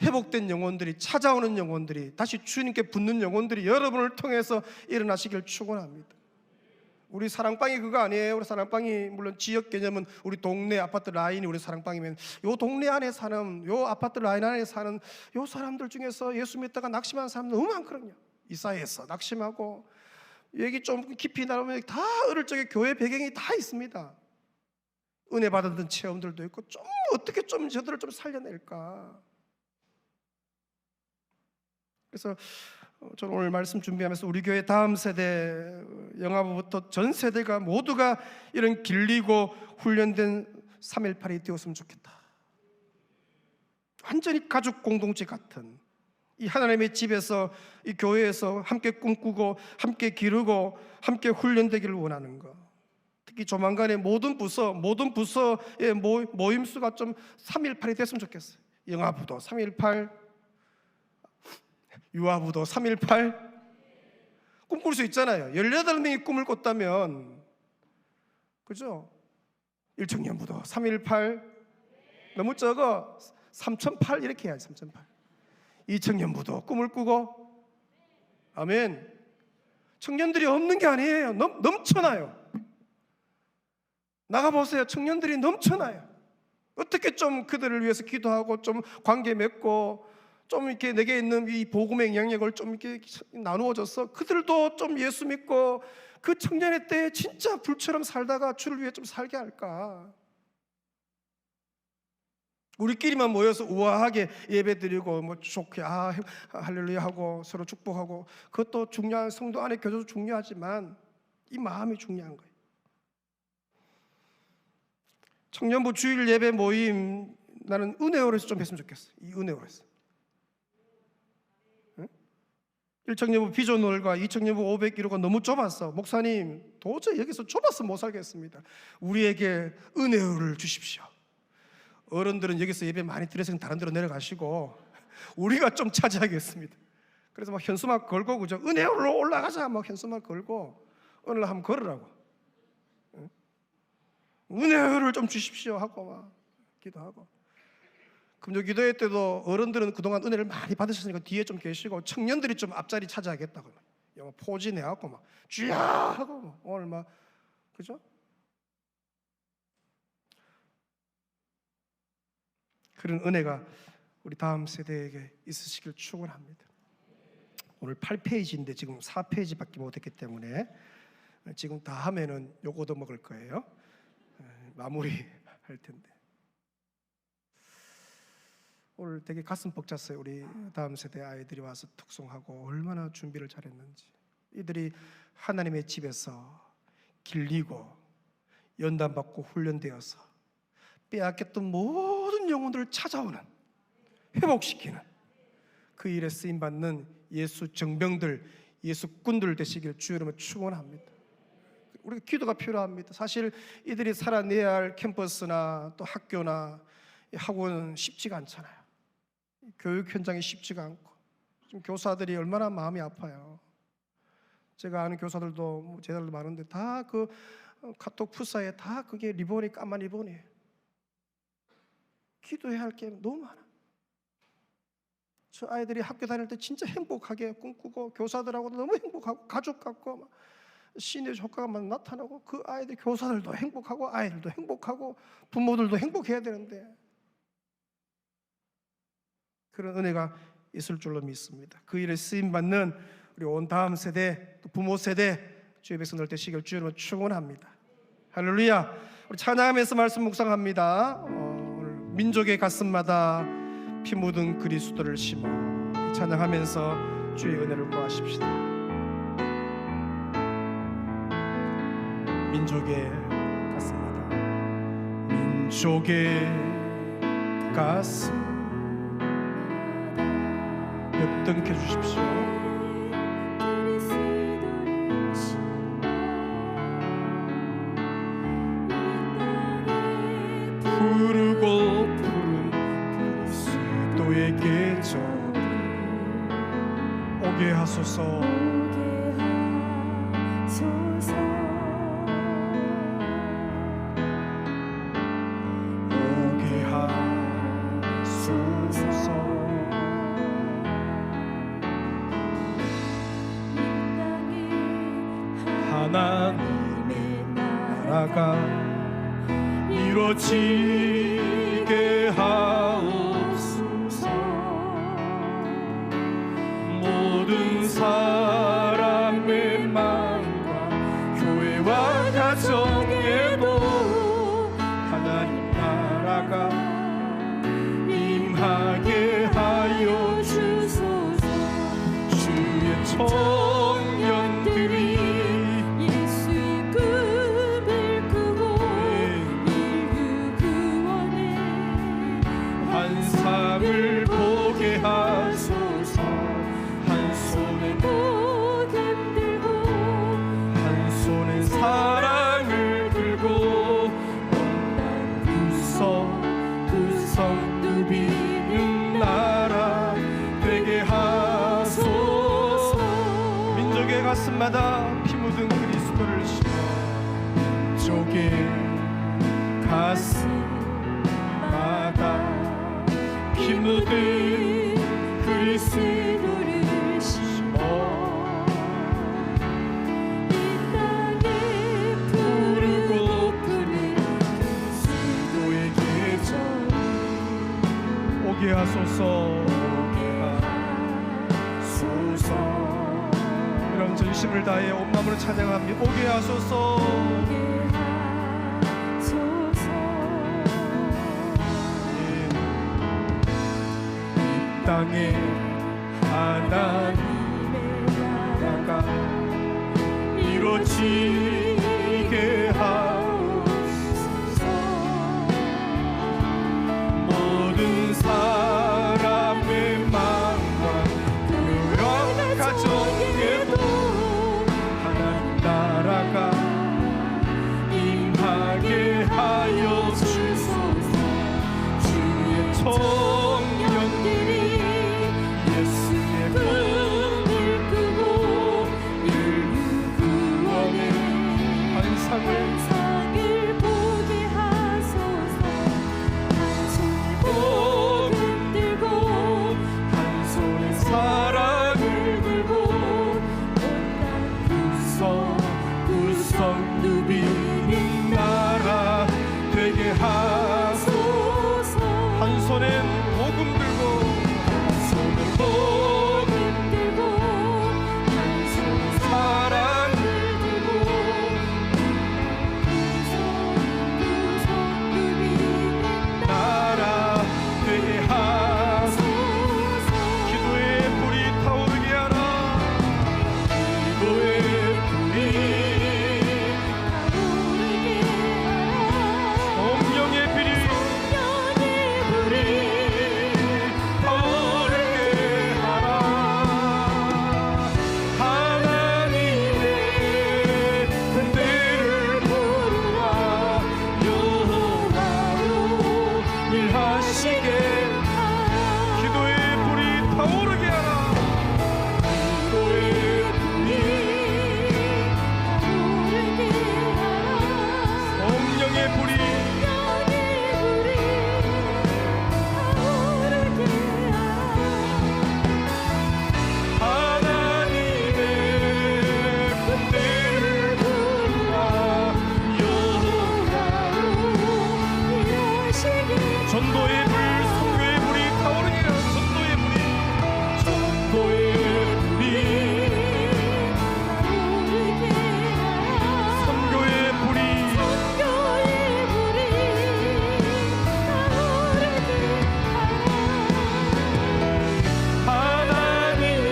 회복된 영혼들이, 찾아오는 영혼들이, 다시 주님께 붙는 영혼들이 여러분을 통해서 일어나시길 축원합니다. 우리 사랑방이 그거 아니에요. 우리 사랑방이 물론 지역 개념은 우리 동네 아파트 라인이 우리 사랑방이면 요 동네 안에 사는, 요 아파트 라인 안에 사는 요 사람들 중에서 예수 믿다가 낙심한 사람 너무 많거든요. 이 사이에서 낙심하고 얘기 좀 깊이 나누면 다 어릴 적에 교회 배경이 다 있습니다. 은혜 받았던 체험들도 있고, 좀 어떻게 좀 저들을 좀 살려낼까. 그래서 저는 오늘 말씀 준비하면서 우리 교회 다음 세대, 영아부부터 전 세대가 모두가 이런 길리고 훈련된 318이 되었으면 좋겠다. 완전히 가족 공동체 같은 이 하나님의 집에서, 이 교회에서 함께 꿈꾸고 함께 기르고 함께 훈련되기를 원하는 것. 특히 조만간에 모든 부서의 모임수가 좀 318이 됐으면 좋겠어요. 영아부도 318, 유아부도 318. 꿈꿀 수 있잖아요. 18명이 꿈을 꿨다면, 그죠? 1청년부도 318 너무 적어. 3008 이렇게 해야지. 3008 2청년부도 꿈을 꾸고. 아멘. 청년들이 없는 게 아니에요. 넘쳐나요. 나가보세요. 청년들이 넘쳐나요. 어떻게 좀 그들을 위해서 기도하고 좀 관계 맺고 좀 이렇게 내게 있는 이 복음의 영향력을 좀 이렇게 나누어져서 그들도 좀 예수 믿고 그 청년의 때에 진짜 불처럼 살다가 주를 위해 좀 살게 할까. 우리끼리만 모여서 우아하게 예배드리고 뭐 좋게 할렐루야 하고 서로 축복하고 그것도 중요한, 성도 안에 교제도 중요하지만 이 마음이 중요한 거예요. 청년부 주일 예배 모임 나는 은혜로에서 좀 했으면 좋겠어. 이 은혜로에서 1청년부 비전월과 2청년부 500기로가 너무 좁았어. 목사님 도저히 여기서 좁아서 못 살겠습니다. 우리에게 은혜를 주십시오. 어른들은 여기서 예배 많이 드려서 다른 데로 내려가시고 우리가 좀 차지하겠습니다. 그래서 막 현수막 걸고 그죠? 은혜로 올라가자 막 현수막 걸고 오늘 한번 걸으라고. 은혜를 좀 주십시오 하고 막 기도하고. 금요 기도회 때도 어른들은 그동안 은혜를 많이 받으셨으니까 뒤에 좀 계시고 청년들이 좀 앞자리 차지하겠다고 포지 내갖고 막 주야 하고 막 오늘 막 그죠? 그런 은혜가 우리 다음 세대에게 있으시길 축원합니다. 오늘 8페이지인데 지금 4페이지밖에 못했기 때문에 지금 다 하면은 요거도 먹을 거예요. 마무리 할 텐데 오늘 되게 가슴 벅찼어요. 우리 다음 세대 아이들이 와서 특송하고 얼마나 준비를 잘했는지. 이들이 하나님의 집에서 길리고 연단받고 훈련되어서 빼앗겼던 모든 영혼들을 찾아오는, 회복시키는 그 일에 쓰임받는 예수 정병들, 예수꾼들 되시길 주의 이름으로 축원합니다. 우리가 기도가 필요합니다. 사실 이들이 살아내야 할 캠퍼스나 또 학교나 학원은 쉽지가 않잖아요. 교육 현장이 쉽지가 않고 지금 교사들이 얼마나 마음이 아파요. 제가 아는 교사들도 제자들도 많은데 다 그 카톡 푸사에 다 그게 리본이 까만 리본이에요. 기도해야 할 게 너무 많아. 저 아이들이 학교 다닐 때 진짜 행복하게 꿈꾸고 교사들하고도 너무 행복하고 가족 같고 막 신의 효과가 막 나타나고 그 아이들 교사들도 행복하고 아이들도 행복하고 부모들도 행복해야 되는데 그런 은혜가 있을 줄로 믿습니다. 그 일에 쓰임받는 우리 온 다음 세대 또 부모 세대 주의 백성들 되시길 주님으로 축원합니다. 할렐루야. 우리 찬양하면서 말씀 묵상합니다. 오늘 민족의 가슴마다 피 묻은 그리스도를 심어 찬양하면서 주의 은혜를 구하십시다. 민족의 가슴마다 민족의 가슴 역등케 주십시오. 푸르고 푸른 그리스도의 계절 오게 하소서. 오게 하소서. 하나님의 나라가 이루어지게 하옵소서. 모든 사람의 마음과 교회와 가정에도 하나님 나라가 임하게 하여 주소서. 주의 청년들이 환상을 보게 하소서. 한 손에 복음 들고 한 손에 사랑을 들고 온땅 구석 누비는 나라 되게 하소서. 민족의 가슴마다 피 묻은 그리스도를 심어 민족의 가슴마다 피 묻은 그리스도를 심어 이 땅에 푸르고 푸른 그리스도의 계절 오게 하소서. 여러분 전심을 다해 온 마음으로 찬양합니다. 오게 하소서. 이 땅에 하나님의 나라가 이루어지게 하옵소서. 모든 사람의 마음과 그런 가정에도 하나님 나라가 임하게 하여 주소서. 주의 청년들이 예수의 꿈을 꾸고 인류 구원의 환상을 보게 하소서. 한 손에 복음 들고 한 손에 사랑을 들고 온갖 구성 누비는 나라 되게 하소서. 한 손엔 복음 들고 한 손에 복음 들고 한 손에 사랑을 들고 구성 누비는 나라 되게 하소서. 기도의 불이 타오르게 하라. 기도의 불이 성령의 불이 타오르게 하라. 하나님의 군대를 부르라. 여호와로 일하시게 기도의 불이 타오르게 하라. 기도의 불이 성령의 불이 하나님의 군대를 부르라. 여호와로 일하시게 전도의 불 선교의 불이 타오르게 하라. 전도의 불이 선교의 불이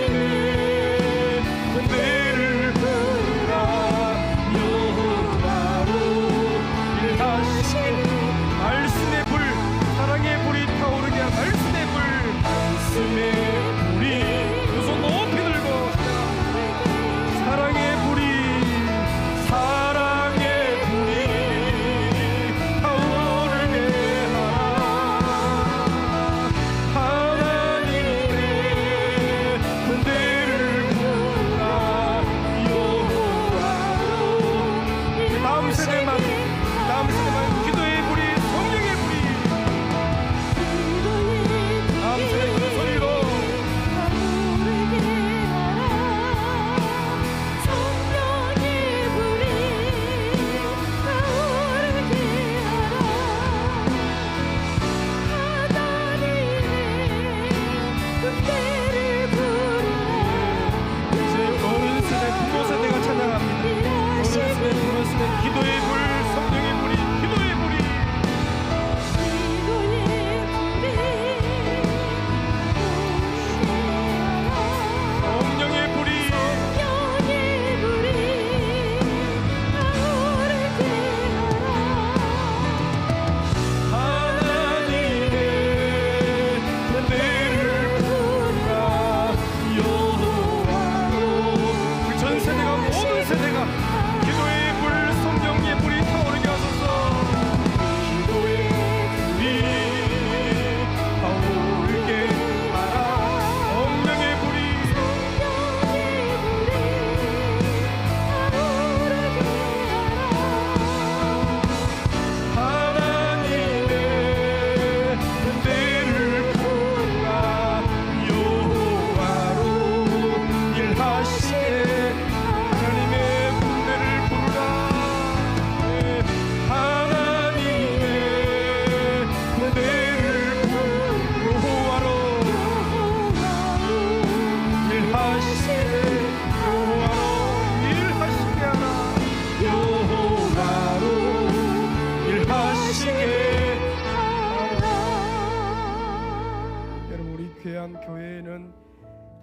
하나님의 군대를 부르라. 여호와로 일하시게 말씀의 불 사랑의 불이 타오르게 하라. 말씀의 불 말씀의 불이 두 손 높이 들고 사랑의 불이 타오르게 하라. 하나님의 군대를 부르라. 여호와로 다음 세대만 기도의 불이 성령의 불이 다음 세대 그 소리로 이제 어른 세대 부모 세대가 찬양합니다. 어른 세대 부모 세대 기도의 불 성령의 불이 기도의 불이 성령의 불이 하나님의 군대를 부르라. 여호와로 우리 전 세대가 모든 세대가 기도의 불 성령의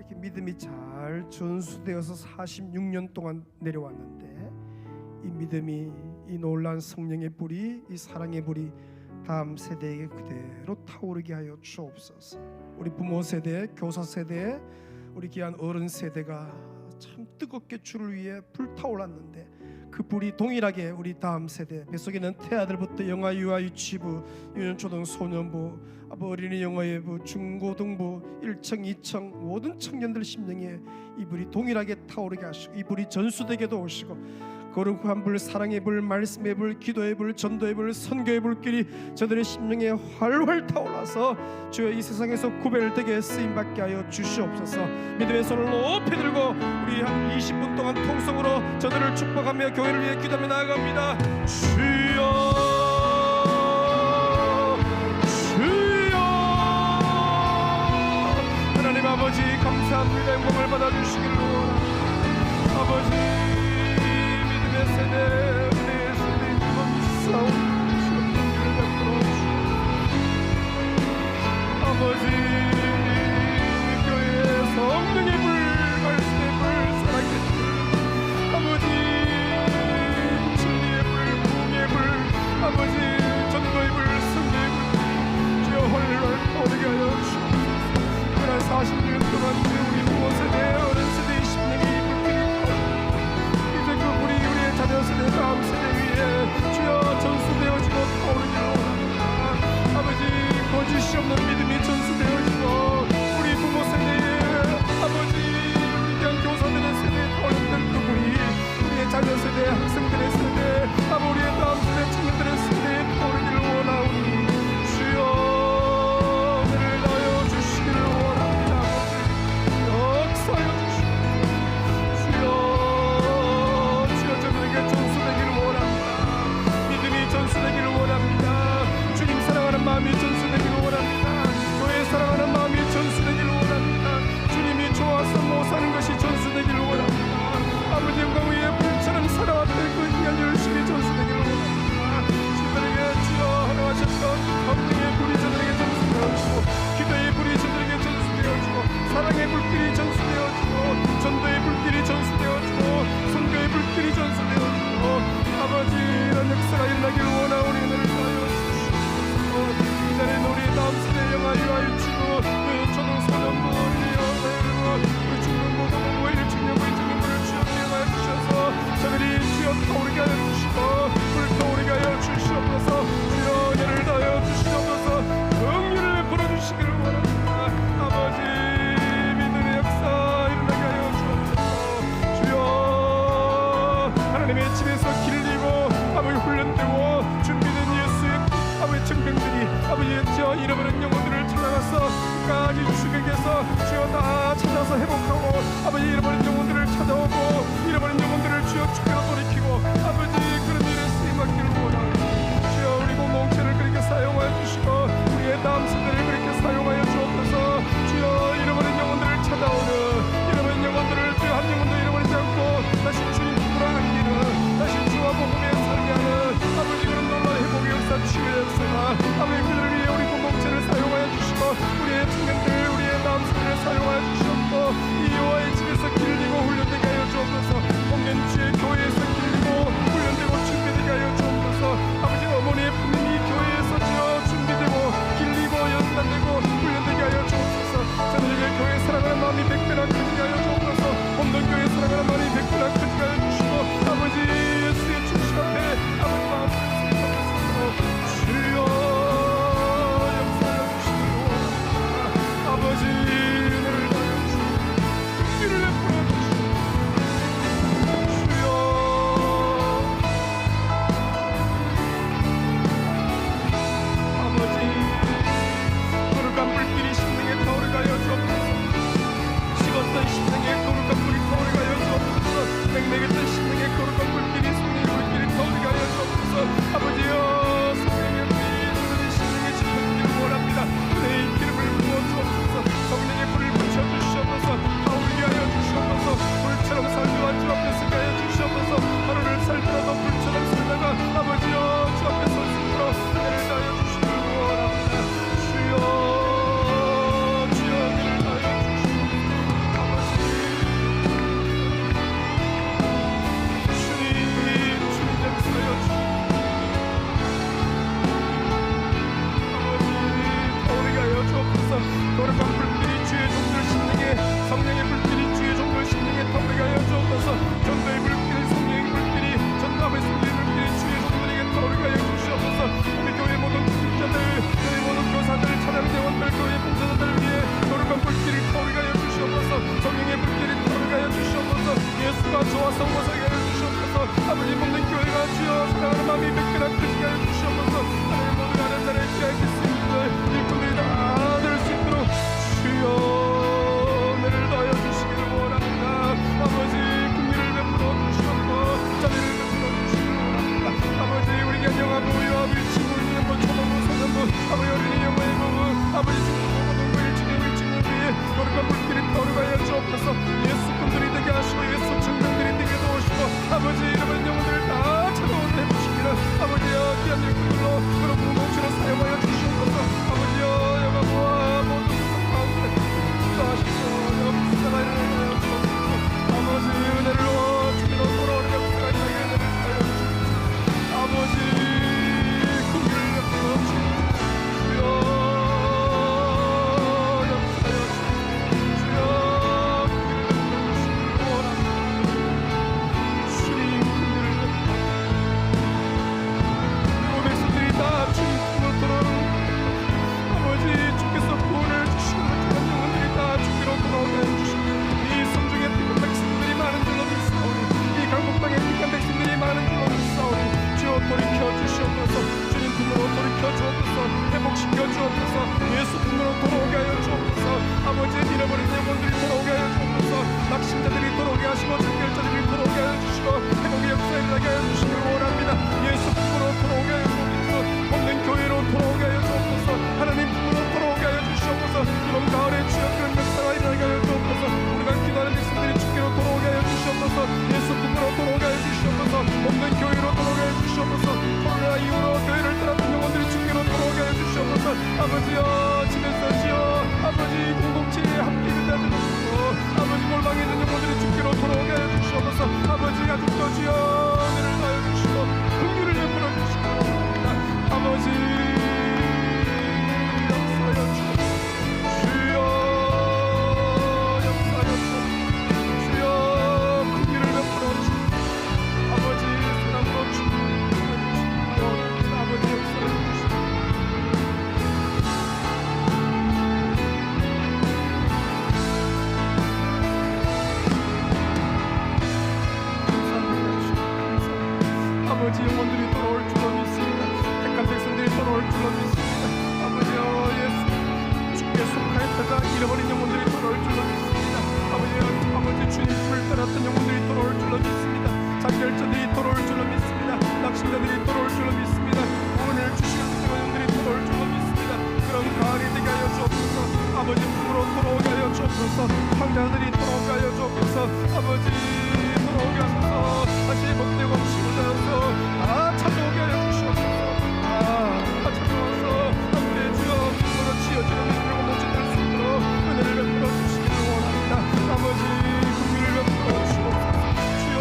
이렇게 믿음이 잘 전수되어서 46년 동안 내려왔는데 이 믿음이, 이 놀라운 성령의 불이, 이 사랑의 불이 다음 세대에게 그대로 타오르게 하여 주옵소서. 우리 부모 세대, 교사 세대, 우리 귀한 어른 세대가 참 뜨겁게 주를 위해 불타올랐는데 그 불이 동일하게 우리 다음 세대, 뱃속에는 태아들부터 영아, 유아, 유치부, 유년초등, 소년부, 어린이 영어예부, 중고등부, 1청, 2청 모든 청년들 심령에 이 불이 동일하게 타오르게 하시고 이 불이 전수되게도 오시고 거룩한 불, 사랑의 불, 말씀의 불, 기도의 불, 전도의 불, 선교의 불길이 저들의 심령에 활활 타올라서 주여 이 세상에서 구별되게 쓰임받게 하여 주시옵소서. 믿음의 손을 높이 들고 우리 한 20분 동안 통성으로 저들을 축복하며 교회를 위해 기도하며 나아갑니다. 주여, 주여. 하나님 아버지 감사합니다. 영광을 받아주시기를 원합니다. 아버지 세대, 은혜의 세대, 감사하오 주옵소서. 아버지 교회의 성령의 불, 말씀의 불, 사랑의 불, 아버지 진리의 불, 부흥의 불, 아버지 전도의 불, 승리의 불, 주여 헐헐 타오르게 하여 주옵소서. 그날 40년 동안 우리 부모 세대, 어른 세대의 심령이 자녀세대, 다음 세대 위에 주여 전수되어지고 타오르기를 원합니다. 아버지 거짓이 없는 믿음이 전수되어지고 우리 부모 세대에 아버지 우리 교사들의 세대에 타오르는 그 불이 우리의 자녀세대, 학생들의 세대, 아버지 우리의 다음 세대 청년들의 세대에 타오르기를 원하오니 주여 은혜를 다하여 주시기를 원합니다. 아버지 역사하여 주시옵소서. 전수되기를 원합니다. 주님 사랑하는 마음이 전수되기를 원합니다. 교회 사랑하는 마음이 전수되기를 원합니다. 주님이 좋아서 못 사는 것이 전수되기를 원합니다. 아버지 영광 위에 불처럼 살아왔던 그 귀한 열심이 전수되기를 원합니다. 주들에게 주여 허락하셨던 성령의 불이 저들에게 전수되어지고 기도의 불이 저들에게 전수되어지고 사랑의 불길이 전수되어지고 전도의 불길이 전수되어지고 선교의 불길이 전수되어지고 아버지 이런 역사가 일어나기를 원하오니 은혜를 다하여 주시옵소서. 이 자리에 우리 다음 세대 영아, 유아, 유치부, 초등, 소년부, 어린이 영아, 우리 중등고등부, 1층 영부, 2층 영부를 주여 기억하여 주셔서 저들이 주여 타오르게 하여 주시고 불타오르게 하여 주시옵소서. 주여 은혜를 다하여 주시옵소서. 긍휼을 부어주시기를 원합니다. 아버지 믿음의 역사 일어나게 하여 주옵소서. 주여 하나님의 집에서 아버지 훈련되고 준비된 예수의 아버지 청병들이 아버지 저 잃어버린 영혼들을 찾아가서 끝까지 주님께서 주여 다 찾아서 회복하고 아버지 잃어버린 영혼들을 찾아오고 잃어버린 영혼들을 주여 축배로 돌이키고 아버지 그런 일에 쓰임받기를 원하오니 주여 우리 공동체를 그렇게 사용하여 주시고 우리의 다음 세대를 그렇게 사용하여 주옵소서. 주여 잃어버린 영혼들을 찾아오는 잃어버린 영혼들을 주여 한 영혼도 잃어버리지 않고 다시 주님 부끄러 안기는 다시 주와 복음에 아버지 그런 놀라운 회복의 역사, 치유의 역사가 아버지 그들을 위해 우리 공동체를 사용하여 주시고 우리의 청년들, 우리의 다음 세대를 사용하여 주시옵고 이 여호와의 집에서 길리고 훈련되게 하여 주옵소서. 저와 성모서게 하여 주시옵소서. 아버지 먹는 교회가 주여 사랑하는 마음이 맺거나 크시게 하여 주시옵소서. 하나님 모든 하는 자를 피할 겠습니다. 일꾼들이 다 될 수 있도록 주여 은혜를 더하여 주시기를 원합니다. 아버지 긍휼을 베풀어 주시옵고 자비를 베풀어 주시기를 원합니다. 아버지 우리 간영아부 요아부 친구 인연부 초등부 소년부 아버지 어린이 영화의 부부 아버지 중고등부 동부 일진의 위에 노력과 물길이 떠오르가여 주옵소서. 예수 꿈들이 되게 하시고 예수 증명들이 되게 도우시고 아버지 이름은 영혼들을 다 찾아오게 해주시기를 아버지여 귀한 일꾼들로 그런 공동체로 사용하여 주시옵소서. 아버지여 영화부와 모든 가운데 기도하시고 역사가 일어나여 주옵소서. 아버지 은혜로 주기로 돌아오는 역사가 일어나게 은혜를 하여 주옵소서. 아버지 긍휼을 베풀어 주옵소서. 회복시켜 주옵소서. 예수 품으로 돌아오게 하여 주옵소서. 아버지 잃어버린 영혼들이 돌아오게 하여 주옵소서. 낙심자들이 돌아오게 하시고 장결자들이 돌아오게 하여 주시고 회복의 역사에 일어나게 하여 주시기를 원합니다. 예수 품으로 돌아오게 하여 주옵소서. 없는 교회로 돌아오게 하여 주옵소서. 하나님 품으로 돌아오게 하여 주시옵소서. 이번 가을에 주여 그런 역사가 일어나게 하여 주옵소서. 우리가 기도하는 백성들이 주께로 돌아오게 하여 주시옵소서. 예수 품으로 돌아오게 하여 주시옵소서. 없는 교회로 돌아오게 하여 주시옵소서. 코로나 이후로 교회를 떠났던 영혼들이 주께로 돌아오게 하여 주시옵소서. 아버지여 집에서 지어 아버지 공동체에 함께 그다지 놓고 아버지 골방에 있는 영혼들이 주께로 돌아오게 하여 주시옵소서. 아버지 아직도 지어 은혜를 하여 주시고 긍휼을 베풀어 주시고 아버지 역사하여 주옵소서. 주여 역사하여 주옵소서. 주여 긍휼을 베풀어 주시고 아버지 사랑으로 주옵소서. 아버지 역사하여 주시고 아버지 영혼들이 돌아올 줄로 믿습니다. 택한 백성들이 돌아올 줄로 믿습니다. 아버지여 예수 주께 속하였다가 잃어버린 영혼들이 돌아올 줄로 믿습니다. 아버지 주님 품을 따랐던 영혼들이 돌아올 줄로 믿습니다. 장결자들이 돌아올 줄로 믿습니다. 낙심자들이 돌아올 줄로 믿습니다. 구원을 주시는 영혼들이 돌아올 줄로 믿습니다. 그런 가을이 되게 하여 주옵소서. 아버지 품으로 돌아오게 하여 주옵소서. 황자들이 돌아오게 하여 주옵소서. 아버지 돌아오게 하소서. 다시 복되고 시고자여서 찾아오게 하여 주시옵소서. 찾아와서 아무리 주여 품으로 지어지는 일을 모집할 수 있도록 은혜를 베풀어 주시기를 원합니다. 아버지 긍휼을 베풀어 주시옵소서. 주여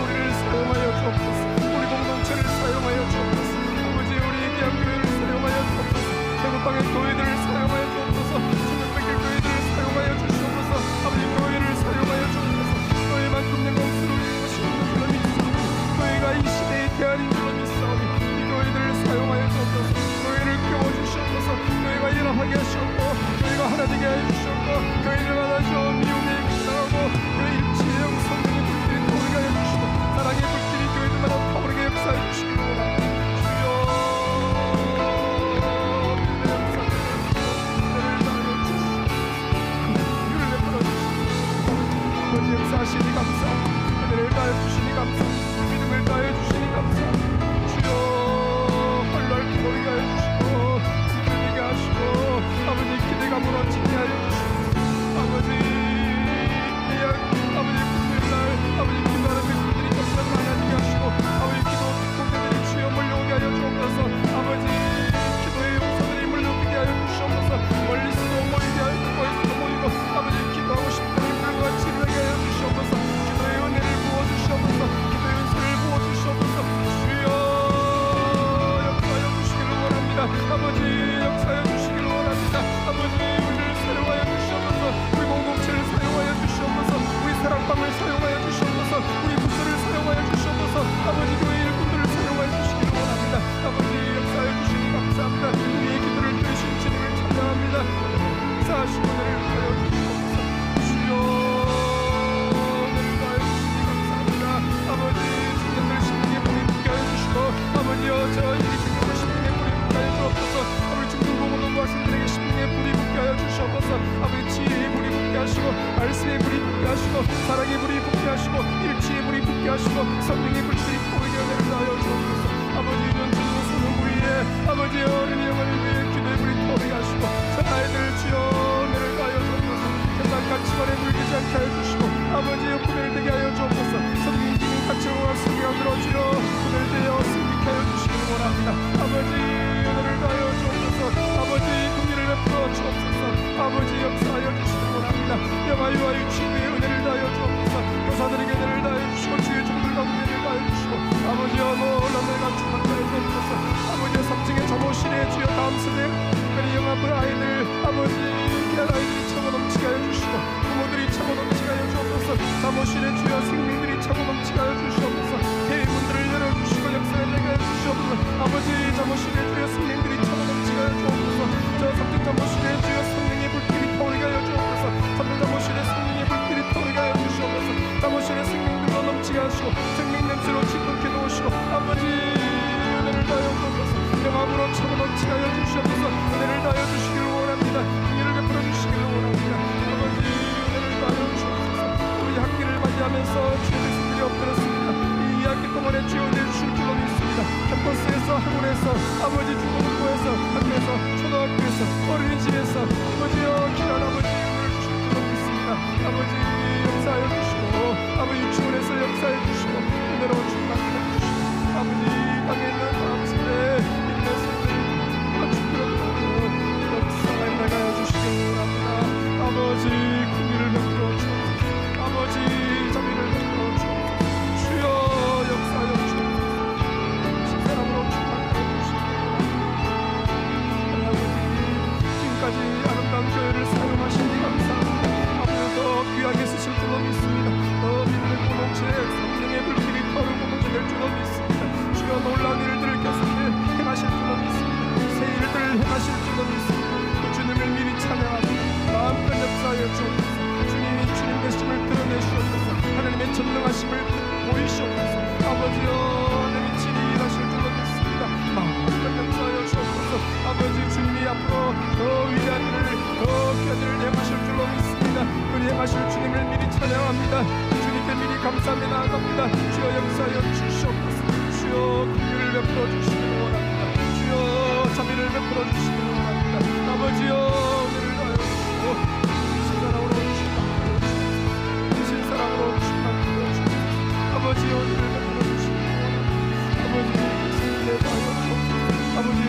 우리를 사용하여 주옵소서. 우리 공동체를 사용하여 주옵소서. 아버지 우리 귀한 교회를 사용하여 주옵소서. 태국방의 교회들을 사용하여 주옵소서. 중국백의 교회들을 사용하여 주시옵소서. 아버지 교회를 사용하여 주옵소서. 교회만큼 영광스러운 것이 없는 줄로 믿습니다. 교회가 이 시대의 대안인 줄로 믿사오니 이 교회들을 사용하여 주옵소서. 교회를 키워주시옵소서. 교회가 일어나게 하시옵고 교회가 하나 되게 하여 주시옵고 교회들마다 저 미움의 빛나고 교회 일치의 성령의 불길이 타오르게 하여 주시고 사랑의 불길이 교회들마다 타오르게 역사해 주시기를 원합니다. 주여 아버지 역사하시니 감사합니다. 은혜를 다해 주시니 감사합니다. 믿음을 다해 주시니 감사합니다. 주여 헐날 기도하게 하여 주시고 지키게 하시고 아버지 기대가 무너지게 하여 주시고 아버지 아버지 금요일날 아버지 기도하는 백성들이 정말 많아지게 하시고 아버지 기도 공동체들이 주여 몰려오게 하여 주옵소서. 아버지 기도의 용사들이 몰려오게 하여 주시옵소서. 멀리서도 모이게 하여 멀리서도 모이고 아버지 기도하고 싶은 일들과 치료하게 하여 주시옵소서. 기도의 은혜를 부어주시옵소서. 기도의 은혜를 부어주시옵소서. 주여 은혜의 불이 붙게 하시고 사랑의 불이 붙게 하시고 일치의 불이 붙게 하시고 성령의 불길이 보이게 은혜를 다하여 주옵소서. 아버지 연주로 소는 위에 아버지 어린 영혼을 위해 기도의 불이 타오르게 하시고 저 아이들 주여 은혜를 다하여 주옵소서. 세상 가치관에 물들지 않게 하여 주시고 아버지 구별을 되게 하여 주옵소서. 성령 기능 가치와 승리하도록 주여 구별을 되어 승리케 하여 주시기를 원합니다. 아버지 은혜를 다하여 주옵소서. 아버지 긍휼을 베풀어 주옵소서. 아버지 역사하여 주시기를 원합니다. 영화유와 유치의 은혜를 다하여 주옵소서. 교사들에게 은혜를 다하여 주시고 주의 종들 가운데 은혜를 다하여 주시고 아버지여 놀라운 은혜가 충만케 하여 주옵소서. 아버지여 3층의 잠옷실에 주여 다음 세대 특별히 영아부 아이들 아버지 귀한 아이들이 차고 넘치게 하여 주시고 부모들이 차고 넘치게 하여 주옵소서. 잠옷실에 주여 생명들이 차고 넘치게 하여 주시옵소서. 해문들을 열어주시고 역사에 내게 하여 주시옵소서. 아버지 잠옷실에 주여 생명들이 차고 넘치게 하여 주옵소서. 저 3층 잠옷실에 주여 성령의 불길이 타오르게 하여 주옵소서. 3층 잠옷실에 성령의 불길이 타오르게 하여 주시옵소서. 잠옷실에 생명들로 넘치게 하시고 생명 냄새로 짓궂게 놓으시고 아버지 은혜를 다하여 주옵소서. 영암으로 차고 넘치게 하여 주시옵소서. 은혜를 다하여 주시기를 원합니다. 은혜를 베풀어 주시기를 원합니다. 아버지 은혜를 다하여 주옵소서. 우리 학기를 맞이하면서 주의 백성들이 엎드렸습니다. 이 학기 동안에 주여 은혜 주실 줄로 믿습니다. 캠퍼스에서 학원에서 아버지 중고등부에서 학교에서 초등학교에서 어린이집에서 아버지여 귀한 아버지 은혜를 주실 줄로 믿습니다. 아버지 역사하여 주시고 아버지 유치원에서 역사해 주시고 은혜로 충만케 해주시고 아버지 땅에 있는 사람들의 인내성들이 축복하고 역사에 나가여 주시기 원합니다. 아버지 긍휼을 베풀어 주옵소서. 아버지 자비를 베풀어 주옵소서. 주여 역사하여 주옵소서. 신사람으로 충만케 해주시기 원합니다. 아버지 지금까지 아름다운 교회를 사용하시니 감사합니다. 앞으로 더 귀하게 쓰실 줄로 믿습니다. 더 믿는 공동체에 성령의 불길이 타오르고 될 줄로 믿습니다. 주여 놀라운 일들을 계속해 행하실 줄로 믿습니다. 새 일들을 행하실 줄로 믿습니다. 또 주님을 미리 찬양합니다. 마음껏 역사하여 주옵소서. 주님이 주님 되심을 드러내시옵소서. 하나님의 전능하심을 보이시옵소서. 아버지여 하나님이 친히 일하실 줄로 믿습니다. 마음껏 역사하여 주옵소서. 아버지 주님이 앞으로 더 위대한 일을 더 귀한 일을 행하실 줄로 믿습니다. 그리 행하실 주님을 미리 찬양합니다. 주님께 미리 감사하며 나아갑니다. 주여 역사하여 주시옵소서. 주여 긍휼을 베풀어 주시기를 원합니다. 주여 자비를 베풀어 주시기를 원합니다. 아버지여 은혜를 다하여 주시고 신사랑으로 주시옵소서. 신사랑으로 주시옵소서. 아버지여 은혜를 베풀어 주시기를 원합니다. 아버지 승리에 다하여 주옵소서. 아버지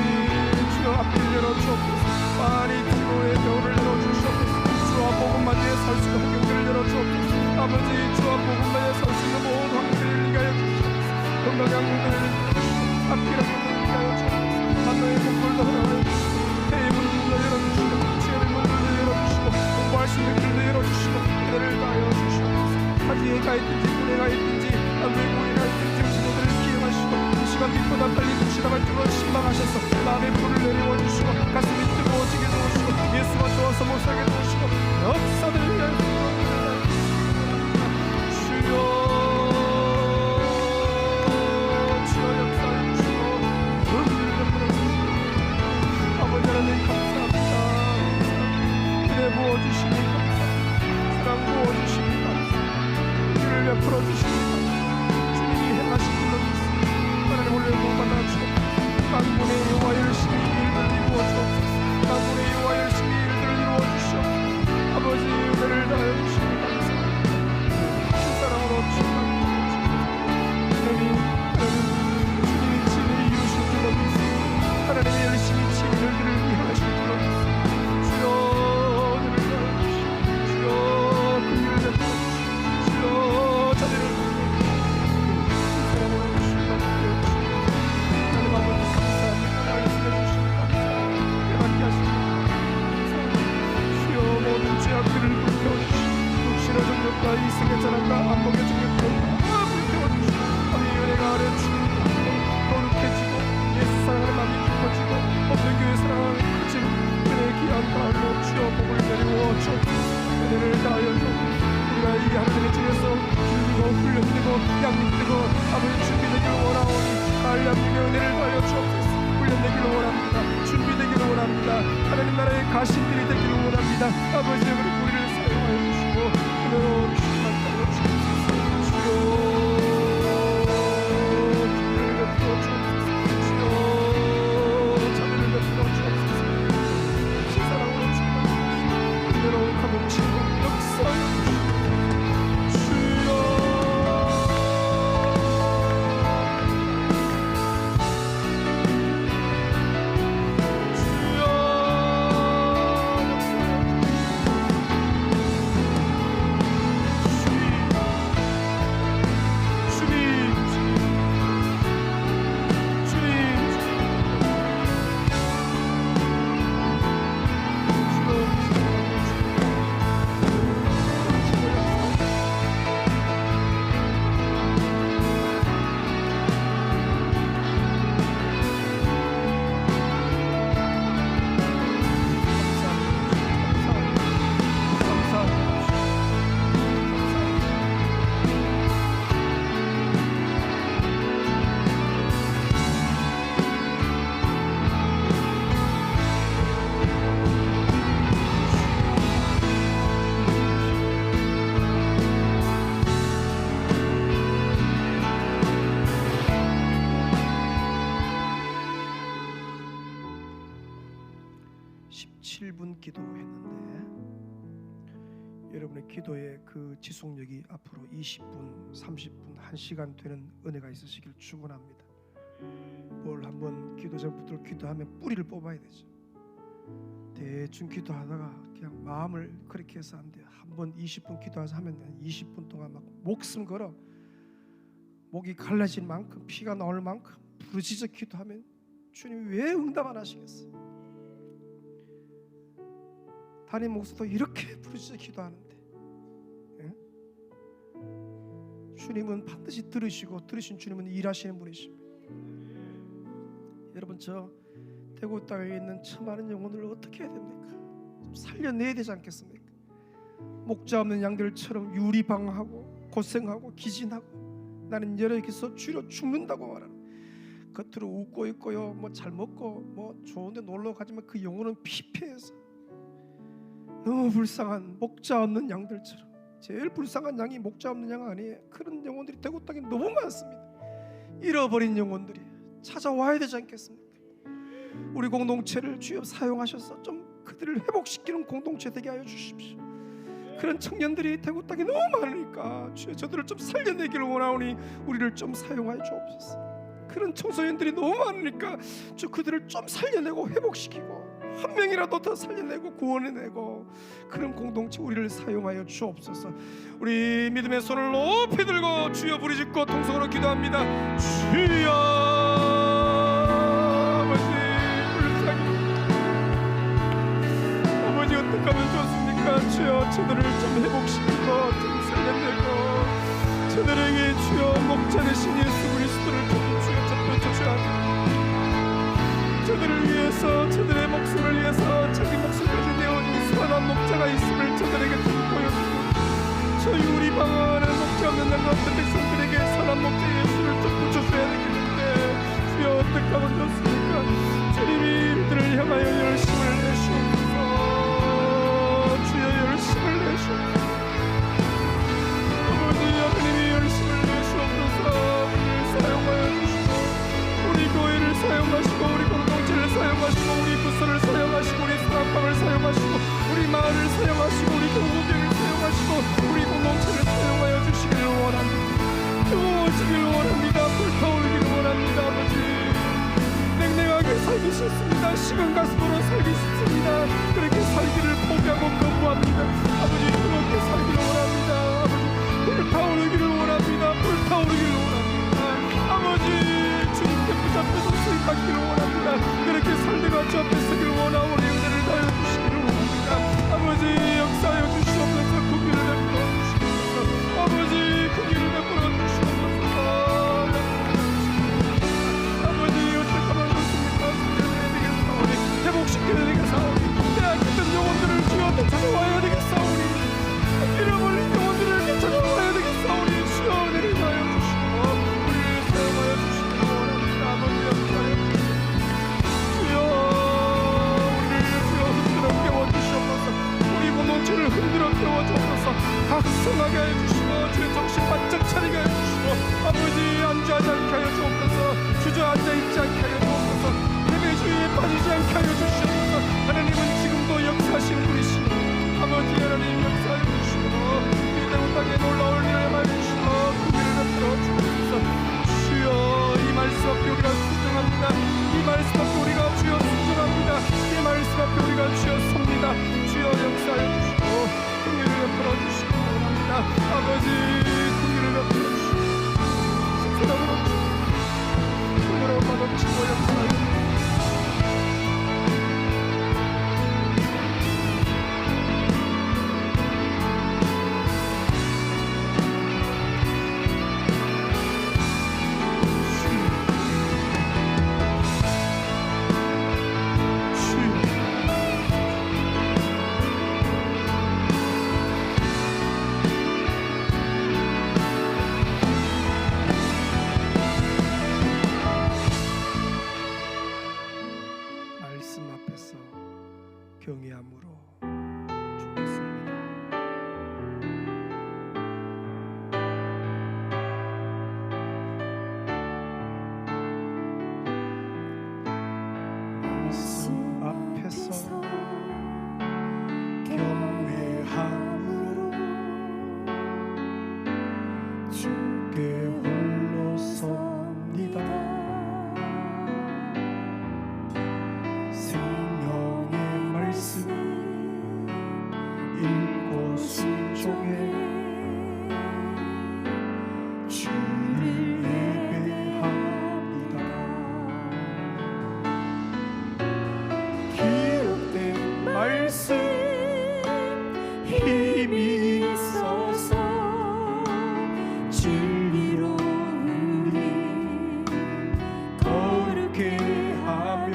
주여 앞을 열어주옵소서. 많이 기도의 겨울을 열어주시옵소서. 주와 복음만에 설 수 있는 환경들을 열어주옵소서. 아버지 주와 복음만에 설 수 있는 모든 환경들을 위하여 주시옵소서. 건강한 문들을 열어주시고 앞길의 문들을 위하여 주옵소서. 만나의 복불도 허락하여 주시고 해의 문들도 열어주시고 지혜의 문들도 열어주시고 공부할 수 있는 길도 열어주시고 은혜를 다하여 주시옵소서. 타지에 가 있든지 군에 가 있든지 외국에 가 있든지 지도들을 기억하시고 이 시간 빛보다 빨리 지나갈 줄로 신방하셔서 마음의 불을 내려와 주시고 가슴이 뜨거워지게 도우시고 예수가 좋아서 못살게 도우시고 역사들을 위하여 주여 역사해 주시고 은혜를 베풀어 주시고 아버지 하나님 감사합니다. 은혜 부어주시니 감사합니다. 사랑 부어주시니 감사합니다. 은혜를 베풀어 주시니 감사합니다. 주님이 행하신 일로 믿습니다. 하나님 오늘 복받아 주옵소서. 만군의 여호와 열심히 일들을 이루어 주옵소서. 만군의 여호와 열심히 일들을 이루어 주시옵소서. 아버지 은혜를 다하여 주시니 감사합니다. 신사랑으로 충만케 주님이 친히 이루실 줄로 믿습니다. 하나님이 열심히 친히 일들을 위하실 줄로 믿습니다. 주여 은혜를 다하여 주시고 주여 긍휼을 베풀어 주시고 주여 자비를 신사랑으로 충만케 주시고 하나님 아버지 감사합니다. 말씀해 주시니 감사합니다. 깨닫게 하시니 감사합니다. 주여 모든 죄악들을 불태워주시고 육신의 정욕과 이승의 자랑과 안목의 정욕과 불태워주시고 아버지 은혜가 아래 주님도 거룩해지고 예수 사랑하는 마음이 깊어지고 없는 교회 사랑하는 커지고 은혜의 귀한 가을로 주여 복을 내리워 주옵소서. 은혜를 다하여 주옵소서. 우리가 이 하나님의 집에서 길리고 훈련되고 양육되고 아버지 준비되기를 원하오니 가을 양육의 은혜를 다하여 주옵소서. 훈련되기를 원합니다. 준비되기를 원합니다. 하나님 나라의 가신들이 되기를 원합니다. 아버지 우리를 사용하여 주시고 은혜로 20분 기도했는데 여러분의 기도의 그 지속력이 앞으로 20분, 30분, 1시간 되는 은혜가 있으시길 축원합니다. 뭘 한번 기도 전부터 기도하면 뿌리를 뽑아야 되죠. 대충 기도하다가 그냥 마음을 그렇게 해서 안 돼요. 한번 20분 기도해서 하면 20분 동안 막 목숨 걸어 목이 갈라질 만큼 피가 나올 만큼 부르짖어 기도하면 주님이 왜 응답 안 하시겠어요? 담임 목사도 이렇게 부르짖어 기도하는데 주님은 반드시 들으신 주님은 일하시는 분이십니다. 여러분, 저 대구 땅에 있는 수많은 영혼들을 어떻게 해야 됩니까? 좀 살려내야 되지 않겠습니까? 목자 없는 양들처럼 유리방황하고 고생하고 기진하고 나는 여기서 주로 죽는다고 말하는, 겉으로 웃고 있고요, 뭐 잘 먹고 뭐 좋은데 놀러 가지만 그 영혼은 피폐해서 너무 불쌍한 목자 없는 양들처럼, 제일 불쌍한 양이 목자 없는 양 아니에요? 그런 영혼들이 대구 땅에 너무 많습니다. 잃어버린 영혼들이 찾아와야 되지 않겠습니까? 우리 공동체를 주여 사용하셔서 좀 그들을 회복시키는 공동체 되게 하여 주십시오. 그런 청년들이 대구 땅에 너무 많으니까 주여 저들을 좀 살려내기를 원하오니 우리를 좀 사용하여 주옵소서. 그런 청소년들이 너무 많으니까 주 그들을 좀 살려내고 회복시키고 한 명이라도 더 살려내고 구원해내고 그런 공동체 우리를 사용하여 주옵소서. 우리 믿음의 손을 높이 들고 주여 부르짖고 통성으로 기도합니다. 주여 어떻게 하면 좋습니까? 주여 저들을 좀 회복시키고 좀 살려내고 저들에게 주여 목자 되신 예수 그리스도를 좀 주여 접붙여주셔야 합니다. 저들을 위해서 저들의 목숨을 위해서 자기 목숨까지 내어준 선한 목자가 있음을 저들에게 좀 보여주고 저 유리방황하는 목자 없는 날 같은 백성들에게 선한 목자 예수를 좀 붙여줘야 되겠는데 주여 어떻게 하면 좋습니까? 주님이 이들을 향하여 열심을 내시옵소서. 열심을 내시옵소서. 아버지 하나님이 열심을 내시옵소서. 우리를 사용하여 주시고 우리 교회를 사용하시고 우리 공동체를 사용하시고 우리 부서를 사용하시고 우리 사랑방을 사용하시고 우리 마을을 사용하시고 우리 교구교를 사용하시고 우리 공동체를 사용하여 주시기를 원합니다. 뜨거워지기를 원합니다. 불타오르기를 원합니다. 아버지 냉랭하게 살기 싫습니다. 식은 가슴으로 살기 싫습니다. 그렇게 살기를 포기하고 거부합니다. 아버지 뜨겁게 살기를 원합니다. 아버지 불타오르기를 원합니다. 불타오르기를 원합니다. 아버지 주님께 붙잡혀서 수입받기를 원합니다. 그렇게 살다가 주 앞에 서기를 원하오니 은혜를 다여 주시기를 원합니다. 아버지 역사하여 주시옵소서. 그 길을 베풀어 주시옵소서. 아버지 그 길을 베풀어 주시옵소서. 회복시켜야 되겠사오니 빼앗겼던 영혼들을 주여 되찾아와야 되겠사오니 잃어버린 영혼들을 되찾아와야 되겠사오니 주여 은혜를 하여 주시고 우리를 사용하여 주시기 원합니다. 아버지 역사하여 주여 우리를 주여 흔들어 깨워주시옵소서. 우리 공동체를 흔들어 깨워주옵소서. 각성하게 하여 주시고 주의 정신 바짝 차리게 하여 주시고 아버지 안주하지 않게 하여 주옵소서. 주저앉아 있지 않게 하여 주옵소서. 주의에 빠지지 않게 하여 주시옵소서. 하나님은 지금도 역사하시는 분이시니 아버지 하나님 역사하여 주시고 이 대구 땅에 놀라울 일을 하여 주시고 그 길을 베풀어 주옵소서. 주여 이 말씀 앞에 우리가 순종합니다. 이 말씀 앞에 우리가 주여 순종합니다. 이 말씀 앞에 우리가 주여 섭니다. 주여 역사하여 주시고 그 길을 베풀어 주시기 원합니다. 아버지 그 길을 베풀어 주시고 사랑으로 주시고 손으로 받아치고 역사하여 주시고 주께 홀로 섭니다. 생명의 말씀 읽고 순종해 주를 예배합니다. 기록된 말씀 힘이 있어서 진리로 우리 거룩게 하며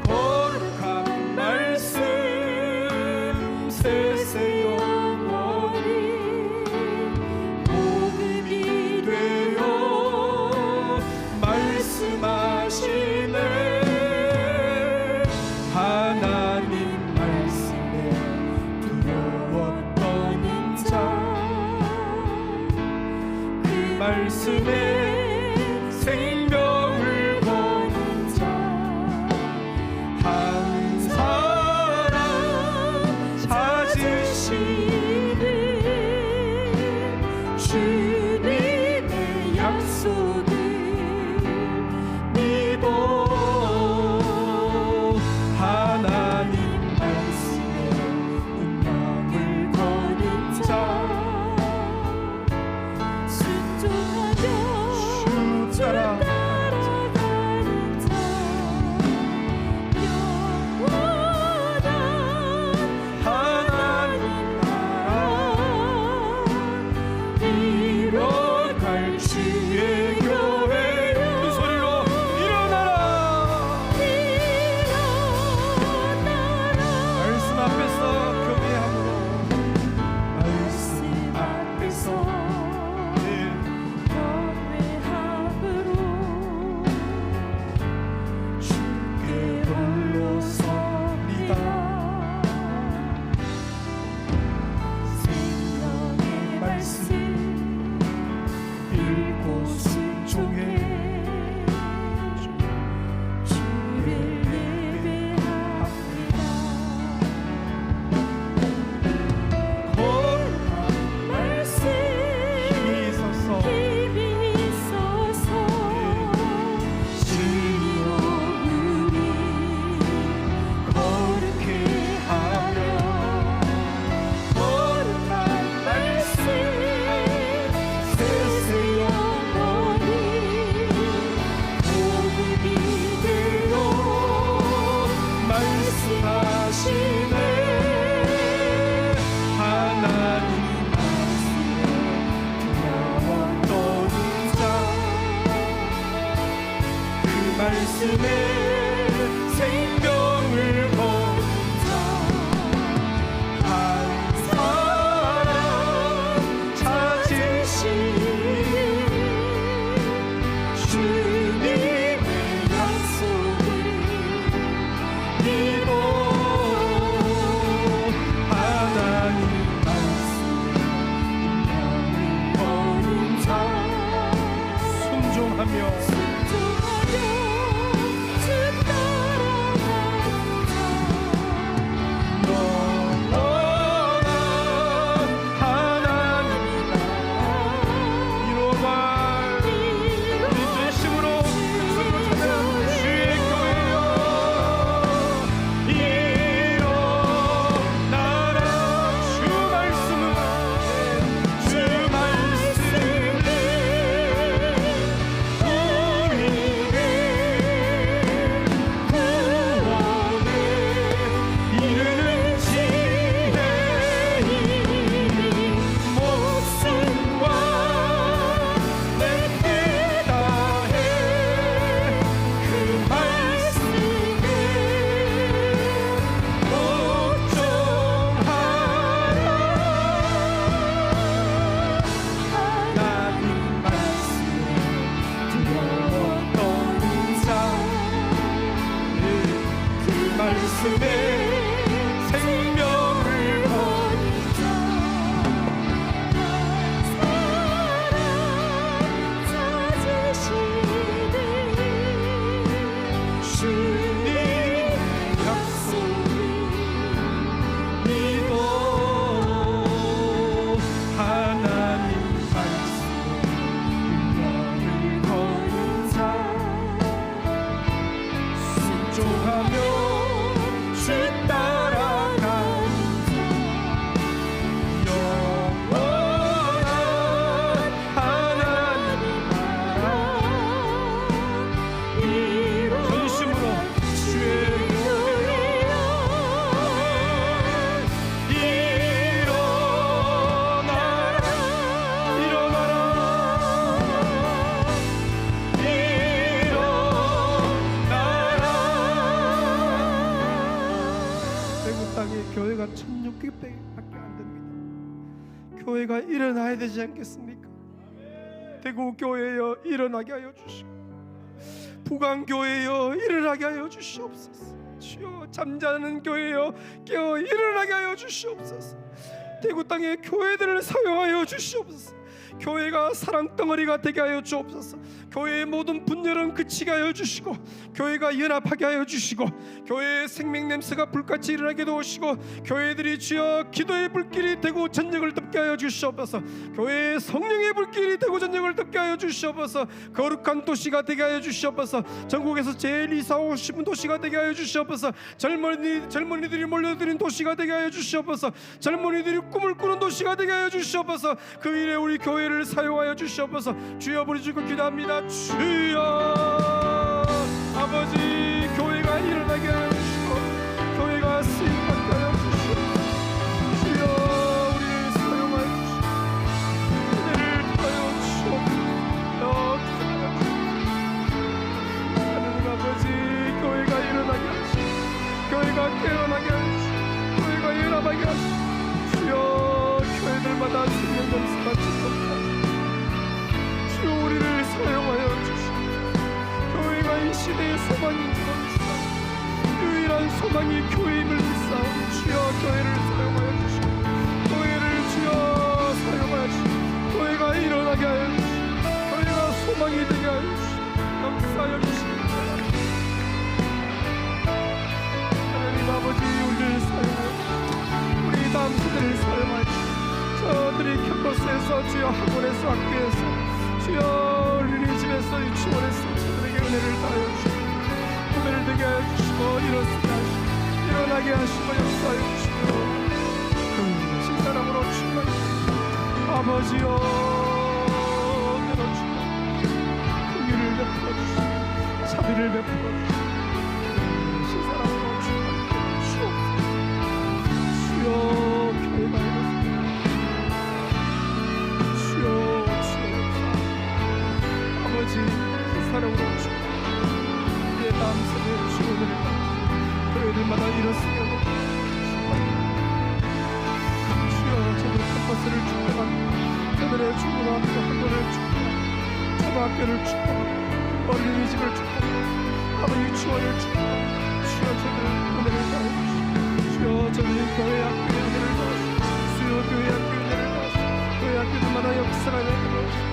거룩한 말씀 세세 영원히 복음이 되어 말씀하시네. 하나님 말씀에 두려워 떠는 자 그 말씀에 생명을 거는 자 한 사람 찾으시는 주님의 약속을 믿어 하나님 말씀에 운명을 거는 자 순종하며 주 따라 따라가는 자 영원한 하나님 나라 이뤄갈 주의 교회 그 소리로 일어나라. 말씀 앞에서 교배함으로 말씀 앞에서 경외함으로 주께 홀로 섭니다. 생명의 말씀 읽고 순종해 주를 예배합니다. 거룩한 말씀 힘이 있어서 힘이 있어서 진리로 우리 거룩해 하며 거룩한 말씀 세세 영원히 복음이 되어 말씀하시네. 하나님 말씀에 두려워 떠는 자 그 말씀에 생명을 거는 자 한 사람 찾으시는 주님의 약속을 믿어 하나님 말씀에 운명을 거는 자 순종하며 순종하며 주 교회가 일어나야 되지 않겠습니까? 대구 교회여 일어나게 하여 주시고, 부강 교회여 일어나게 하여 주시옵소서. 주여, 잠자는 교회여 깨어 일어나게 하여 주시옵소서. 대구 땅의 교회들을 사용하여 주시옵소서. 교회가 사랑 덩어리가 되게 하여 주옵소서. 교회의 모든 분열은 그치게 하여 주시고, 교회가 연합하게 하여 주시고, 교회의 생명 냄새가 불같이 일어나게 도우시고, 교회들이 주여 기도의 불길이 되고 전쟁을 덮게 하여 주시옵소서. 교회의 성령의 불길이 되고 전쟁을 덮게 하여 주시옵소서. 거룩한 도시가 되게 하여 주시옵소서. 전국에서 제일 이사하고 싶은 도시가 되게 하여 주시옵소서. 젊은이들이 몰려드는 도시가 되게 하여 주시옵소서. 젊은이들이 꿈을 꾸는 도시가 되게 하여 주시옵소서. 그 일에 우리 교회를 사용하여 주시옵소서. 주여, 부르짖고 기도합니다. 주여, 아버지, 교회가 일어나게 하여 주시고, 교회가 쓰임받게 하여 주시고, 주여, 우리를 사용하여 주시고, 은혜를 하여 주시옵소서. 하나님 아버지, 교회가 일어나게 하시고, 교회가 깨어나게 하시고, 교회가 연합하게 하시고, 주여, 교회들마다 생명 냄새가 짙었다. 주여, 우리를 사용하여 주시고, 교회가 이 시대의 소망인 줄 믿사오니, 유일한 소망이 교회임을 믿사오니, 주여, 교회를 사용하여 주시고, 교회를 주여 사용하여 주시고, 교회가 일어나게 하여 주시고, 교회가 소망이 되게 하여 주시고, 역사하여 주시옵소서. 하나님 아버지, 우리를 사용하여 주시고, 우리 다음 세대를 사용하여 주시고, 저들이 캠퍼스에서, 주여 학원에서, 학교에서, 주여 어린이집에서, 유치원에서 저들에게 은혜를 다하여 주시고, 은혜를 되게 하여 주시고, 일어서게 하시고, 일어나게 하시고, 역사하여 주시고, 신사랑으로 충만하시고, 아버지여 내려주시고, 긍휼을 베풀어 주시고, 자비를 베풀어 주시고, 신사랑으로 충만하게 주옵소서. 주여, 교회가 일어서게 주여, 아버지, 사랑으로 주시고, 우리의 다음 세대의 주원을 교회들마다 일어서게 하고, 주여, 저들의 캠퍼스를 축복합니다. 저들의 중고등학교 학교를 축복합니다. 초등학교를 축복합니다. 어린이집을 축복합니다. 아버지, 유치원을 축복합니다. 주여, 저들의 은혜를 다해 주시고, 주여, 저들의 교회 학교의 은혜를 다하시고, 주여, 교회 학교의 은혜를 다하시고, 교회 학교들마다 역사가 되게 하시고,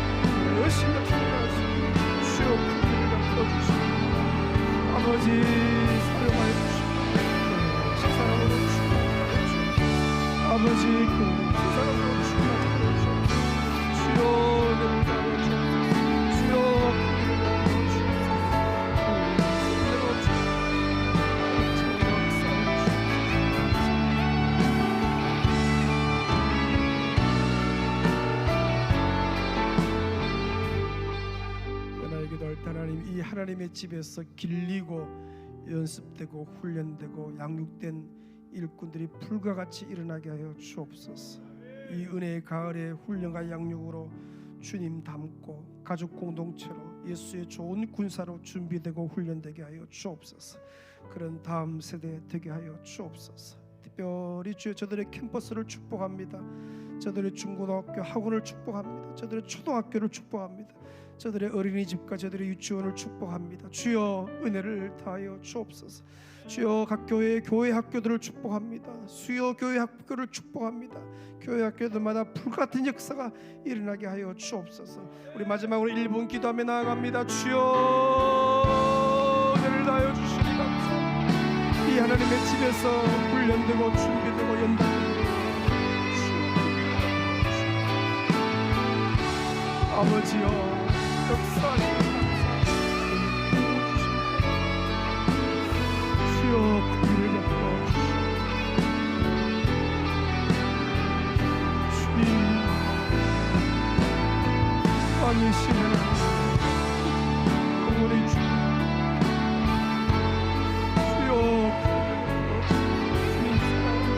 열심히 기도하시고, 주여, 긍휼을 베풀어 주시고, 아버지, 사용하여 주시고, 신사랑으로 충만하여 주시고, 아버지, 그 신사랑으로 충만하여 주시고, 주여, 은혜를 다하여 주시고, 주여, 긍휼을 베풀어 주시고, 은혜로 주시고, 역사하여 주시고. 연하의 기도할 때 하나님, 이 하나님의 집에서 길리고 연습되고 훈련되고 양육된 일꾼들이 불과 같이 일어나게 하여 주옵소서. 이 은혜의 가을에 훈련과 양육으로 주님 닮고 가족 공동체로 예수의 좋은 군사로 준비되고 훈련되게 하여 주옵소서. 그런 다음 세대 되게 하여 주옵소서. 특별히 주여, 저들의 캠퍼스를 축복합니다. 저들의 중고등학교 학원을 축복합니다. 저들의 초등학교를 축복합니다. 저들의 어린이집과 저들의 유치원을 축복합니다. 주여, 은혜를 다하여 주옵소서. 주여, 각 교회의 교회 학교들을 축복합니다. 수요 교회 학교를 축복합니다. 교회 학교들마다 불같은 역사가 일어나게 하여 주옵소서. 우리 마지막으로 1분 기도하며 나아갑니다. 주여, 은혜를 다하여 주시니 감사합니다. 이 하나님의 집에서 훈련되고 준비되고 연단되고, 아버지여, 역사하시옵소서. 주여, 긍휼을 베풀어 주시옵소서. 주님, 왕이신 하나님, 영원히 주님, 주여, 주님 사랑합니다.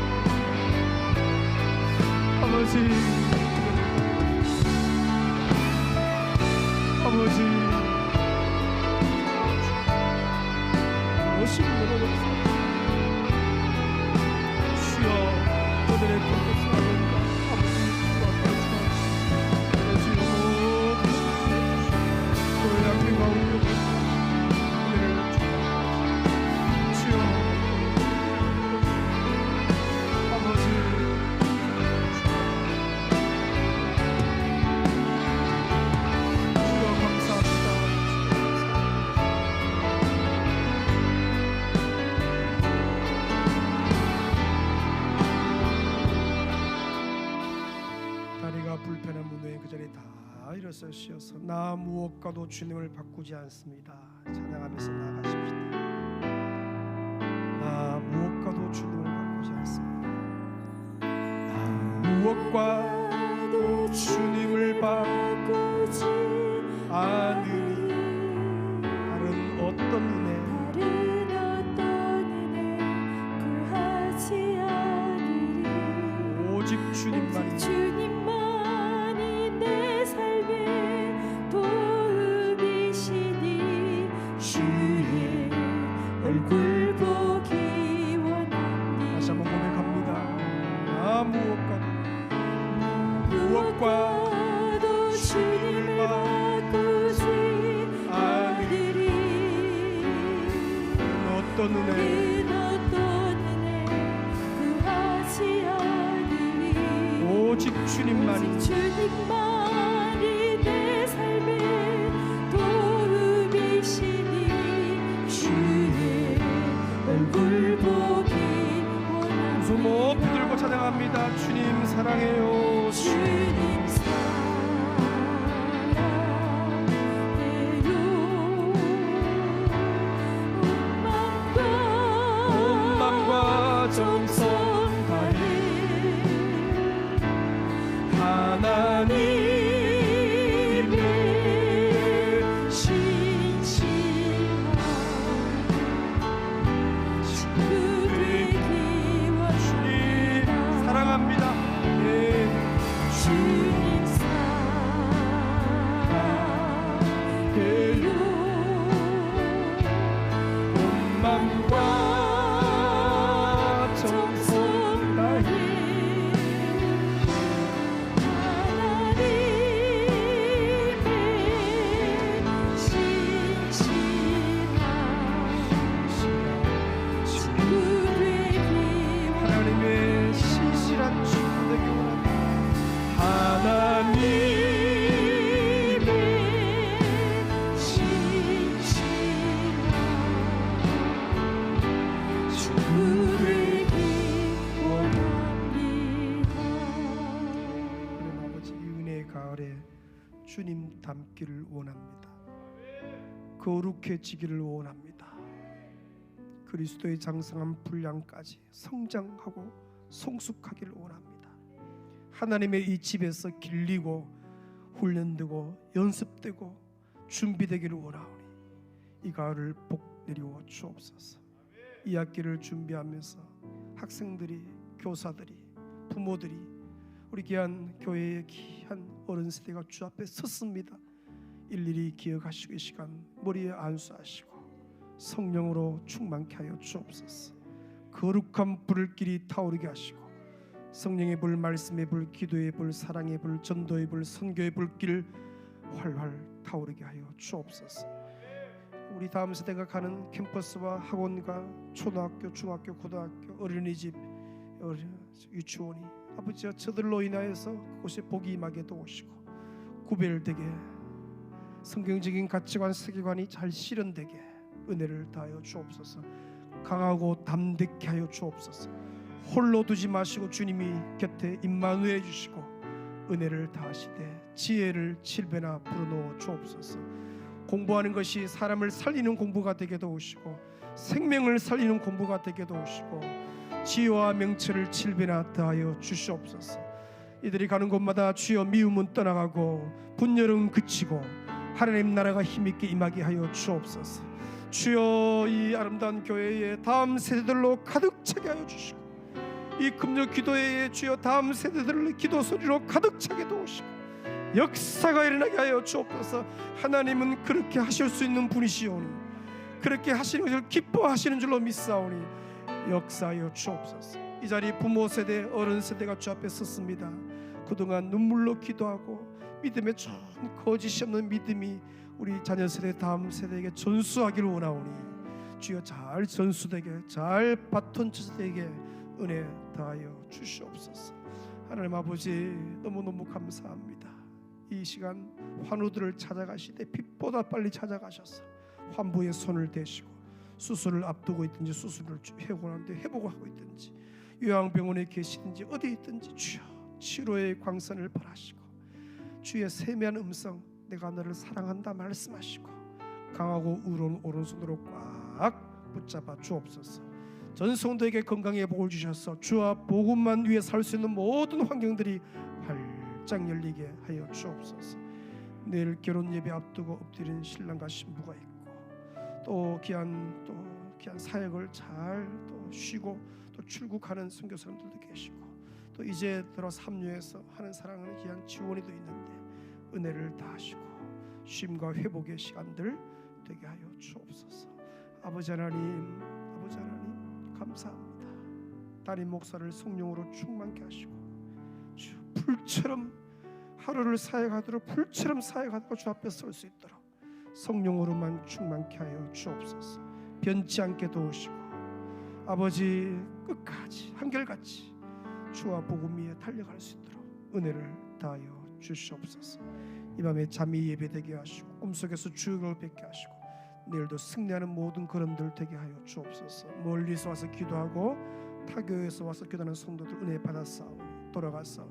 아버지, 아버지, 오심으로 주여, 그들의 캠퍼스 아버지가 아버지 주여 다리가 불편한 분들 그 자리에 다 일어서시어서 나 무엇과도 주님을 바꾸지 않습니다. 찬양하면서 나아가십시다. 나 무엇과도 주님을 바꾸지 않습니다. 나 무엇과도 주님을 바꾸지 않으니 다른 어떤 은혜 구하지 않으리. 오직 주님만이 주님만이 내 삶의 도움이시니 주의 얼굴 보기 원합니다. 다시 한번 고백합니다. 나 무엇과도 주님을 바꾸지 않으리. 어떤 은혜 어떤 은혜 구하지 않으리. 오직 주님만이 주님만이 내 삶의 도움이시니 주의 얼굴 보기 두 손 높이 들고 찬양합니다. 주님 사랑해요. 주님 사랑해요. 온 맘과 정성 다해 하나님의 신실한 친구 되기 원합니다. 사랑합니다. 예. 주님 사랑해요. 온 맘과 정성 다해 하나님의 신실한 친구 되기 하나님의 신실한 친구 되기 원합니다. 하나님의 신실한 친구 되기 원합니다. 하나님 아버지, 이 은혜의 가을에 주님 닮기를 원합니다. 거룩해지기를 원합니다. 그리스도의 장성한 분량까지 성장하고 성숙하기를 원합니다. 하나님의 이 집에서 길리고 훈련되고 연습되고 준비되기를 원하오니 이 가을을 복 내리워 주옵소서. 이 학기를 준비하면서 학생들이, 교사들이, 부모들이, 우리 귀한 교회의 귀한 어른 세대가 주 앞에 섰습니다. 일일이 기억하시고 이 시간 머리에 안수하시고 성령으로 충만케 하여 주옵소서. 거룩한 불을 길이 타오르게 하시고 성령의 불, 말씀의 불, 기도의 불, 사랑의 불, 전도의 불, 선교의 불길 활활 타오르게 하여 주옵소서. 우리 다음 세대가 가는 캠퍼스와 학원과 초등학교, 중학교, 고등학교, 어린이집, 유치원이 아버지와 저들로 인하여서 그곳에 복이 임하게 도우시고 구별되게 성경적인 가치관, 세계관이 잘 실현되게 은혜를 다하여 주옵소서. 강하고 담대케 하여 주옵소서. 홀로 두지 마시고 주님이 곁에 임마누엘 주시고 은혜를 다하시되 지혜를 7배나 불어넣어 주옵소서. 공부하는 것이 사람을 살리는 공부가 되게 도우시고 생명을 살리는 공부가 되게 도우시고 지혜와 명철을 7배나 더하여 주시옵소서. 이들이 가는 곳마다 주여 미움은 떠나가고 분열은 그치고 하나님 나라가 힘있게 임하게 하여 주옵소서. 주여 이 아름다운 교회에 다음 세대들로 가득 차게 하여 주시고 이 금요 기도회에 주여 다음 세대들을 기도 소리로 가득 차게 도우시고 역사가 일어나게 하여 주옵소서. 하나님은 그렇게 하실 수 있는 분이시오니 그렇게 하시는 것을 기뻐하시는 줄로 믿사오니 역사하여 주옵소서. 이 자리 부모 세대, 어른 세대가 주 앞에 섰습니다. 그동안 눈물로 기도하고 믿음에 전 거짓이 없는 믿음이 우리 자녀 세대, 다음 세대에게 전수하기를 원하오니 주여 잘 전수되게, 잘 바톤 쳐되게 은혜 다하여 주시옵소서. 하나님 아버지 너무너무 감사합니다. 이 시간 환우들을 찾아가시되 빛보다 빨리 찾아가셔서 환부의 손을 대시고 수술을 앞두고 있든지 수술을 회복하는데 회복하고 있든지 요양병원에 계시든지 어디 있든지 주여 치료의 광선을 발하시고 주의 세미한 음성 내가 너를 사랑한다 말씀하시고 강하고 의로운 오른손으로 꽉 붙잡아 주옵소서. 전 성도에게 건강의 복을 주셔서 주와 복음만 위해 살 수 있는 모든 환경들이 활짝 열리게 하여 주옵소서. 내일 결혼 예배 앞두고 엎드린 신랑과 신부가 있고 또 귀한 사역을 잘 또 쉬고 또 출국하는 선교사님들도 계시고 또 이제 들어 삼류에서 하는 사랑하는 귀한 지원이도 있는데 은혜를 다하시고 쉼과 회복의 시간들 되게 하여 주옵소서. 아버지 하나님 감사합니다. 딸인 목사를 성령으로 충만케 하시고 주 불처럼 하루를 사역하도록 불처럼 사역하도록 주 앞에 설 수 있도록 성령으로만 충만케 하여 주옵소서. 변치 않게 도우시고 아버지 끝까지 한결같이 주와 복음 위에 달려갈 수 있도록 은혜를 다하여 주시옵소서. 이 밤에 잠이 예배되게 하시고 꿈속에서 주를 뵙게 하시고 내일도 승리하는 모든 걸음들 되게 하여 주옵소서. 멀리서 와서 기도하고 타교에서 와서 기도하는 성도들 은혜 받았사오니 돌아가서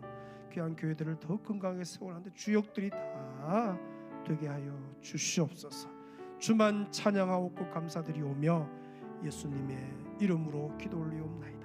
귀한 교회들을 더 건강하게 세워가는데 주역들이 다 되게 하여 주시옵소서. 주만 찬양하옵고 감사드리오며 예수님의 이름으로 기도 올리옵나이다.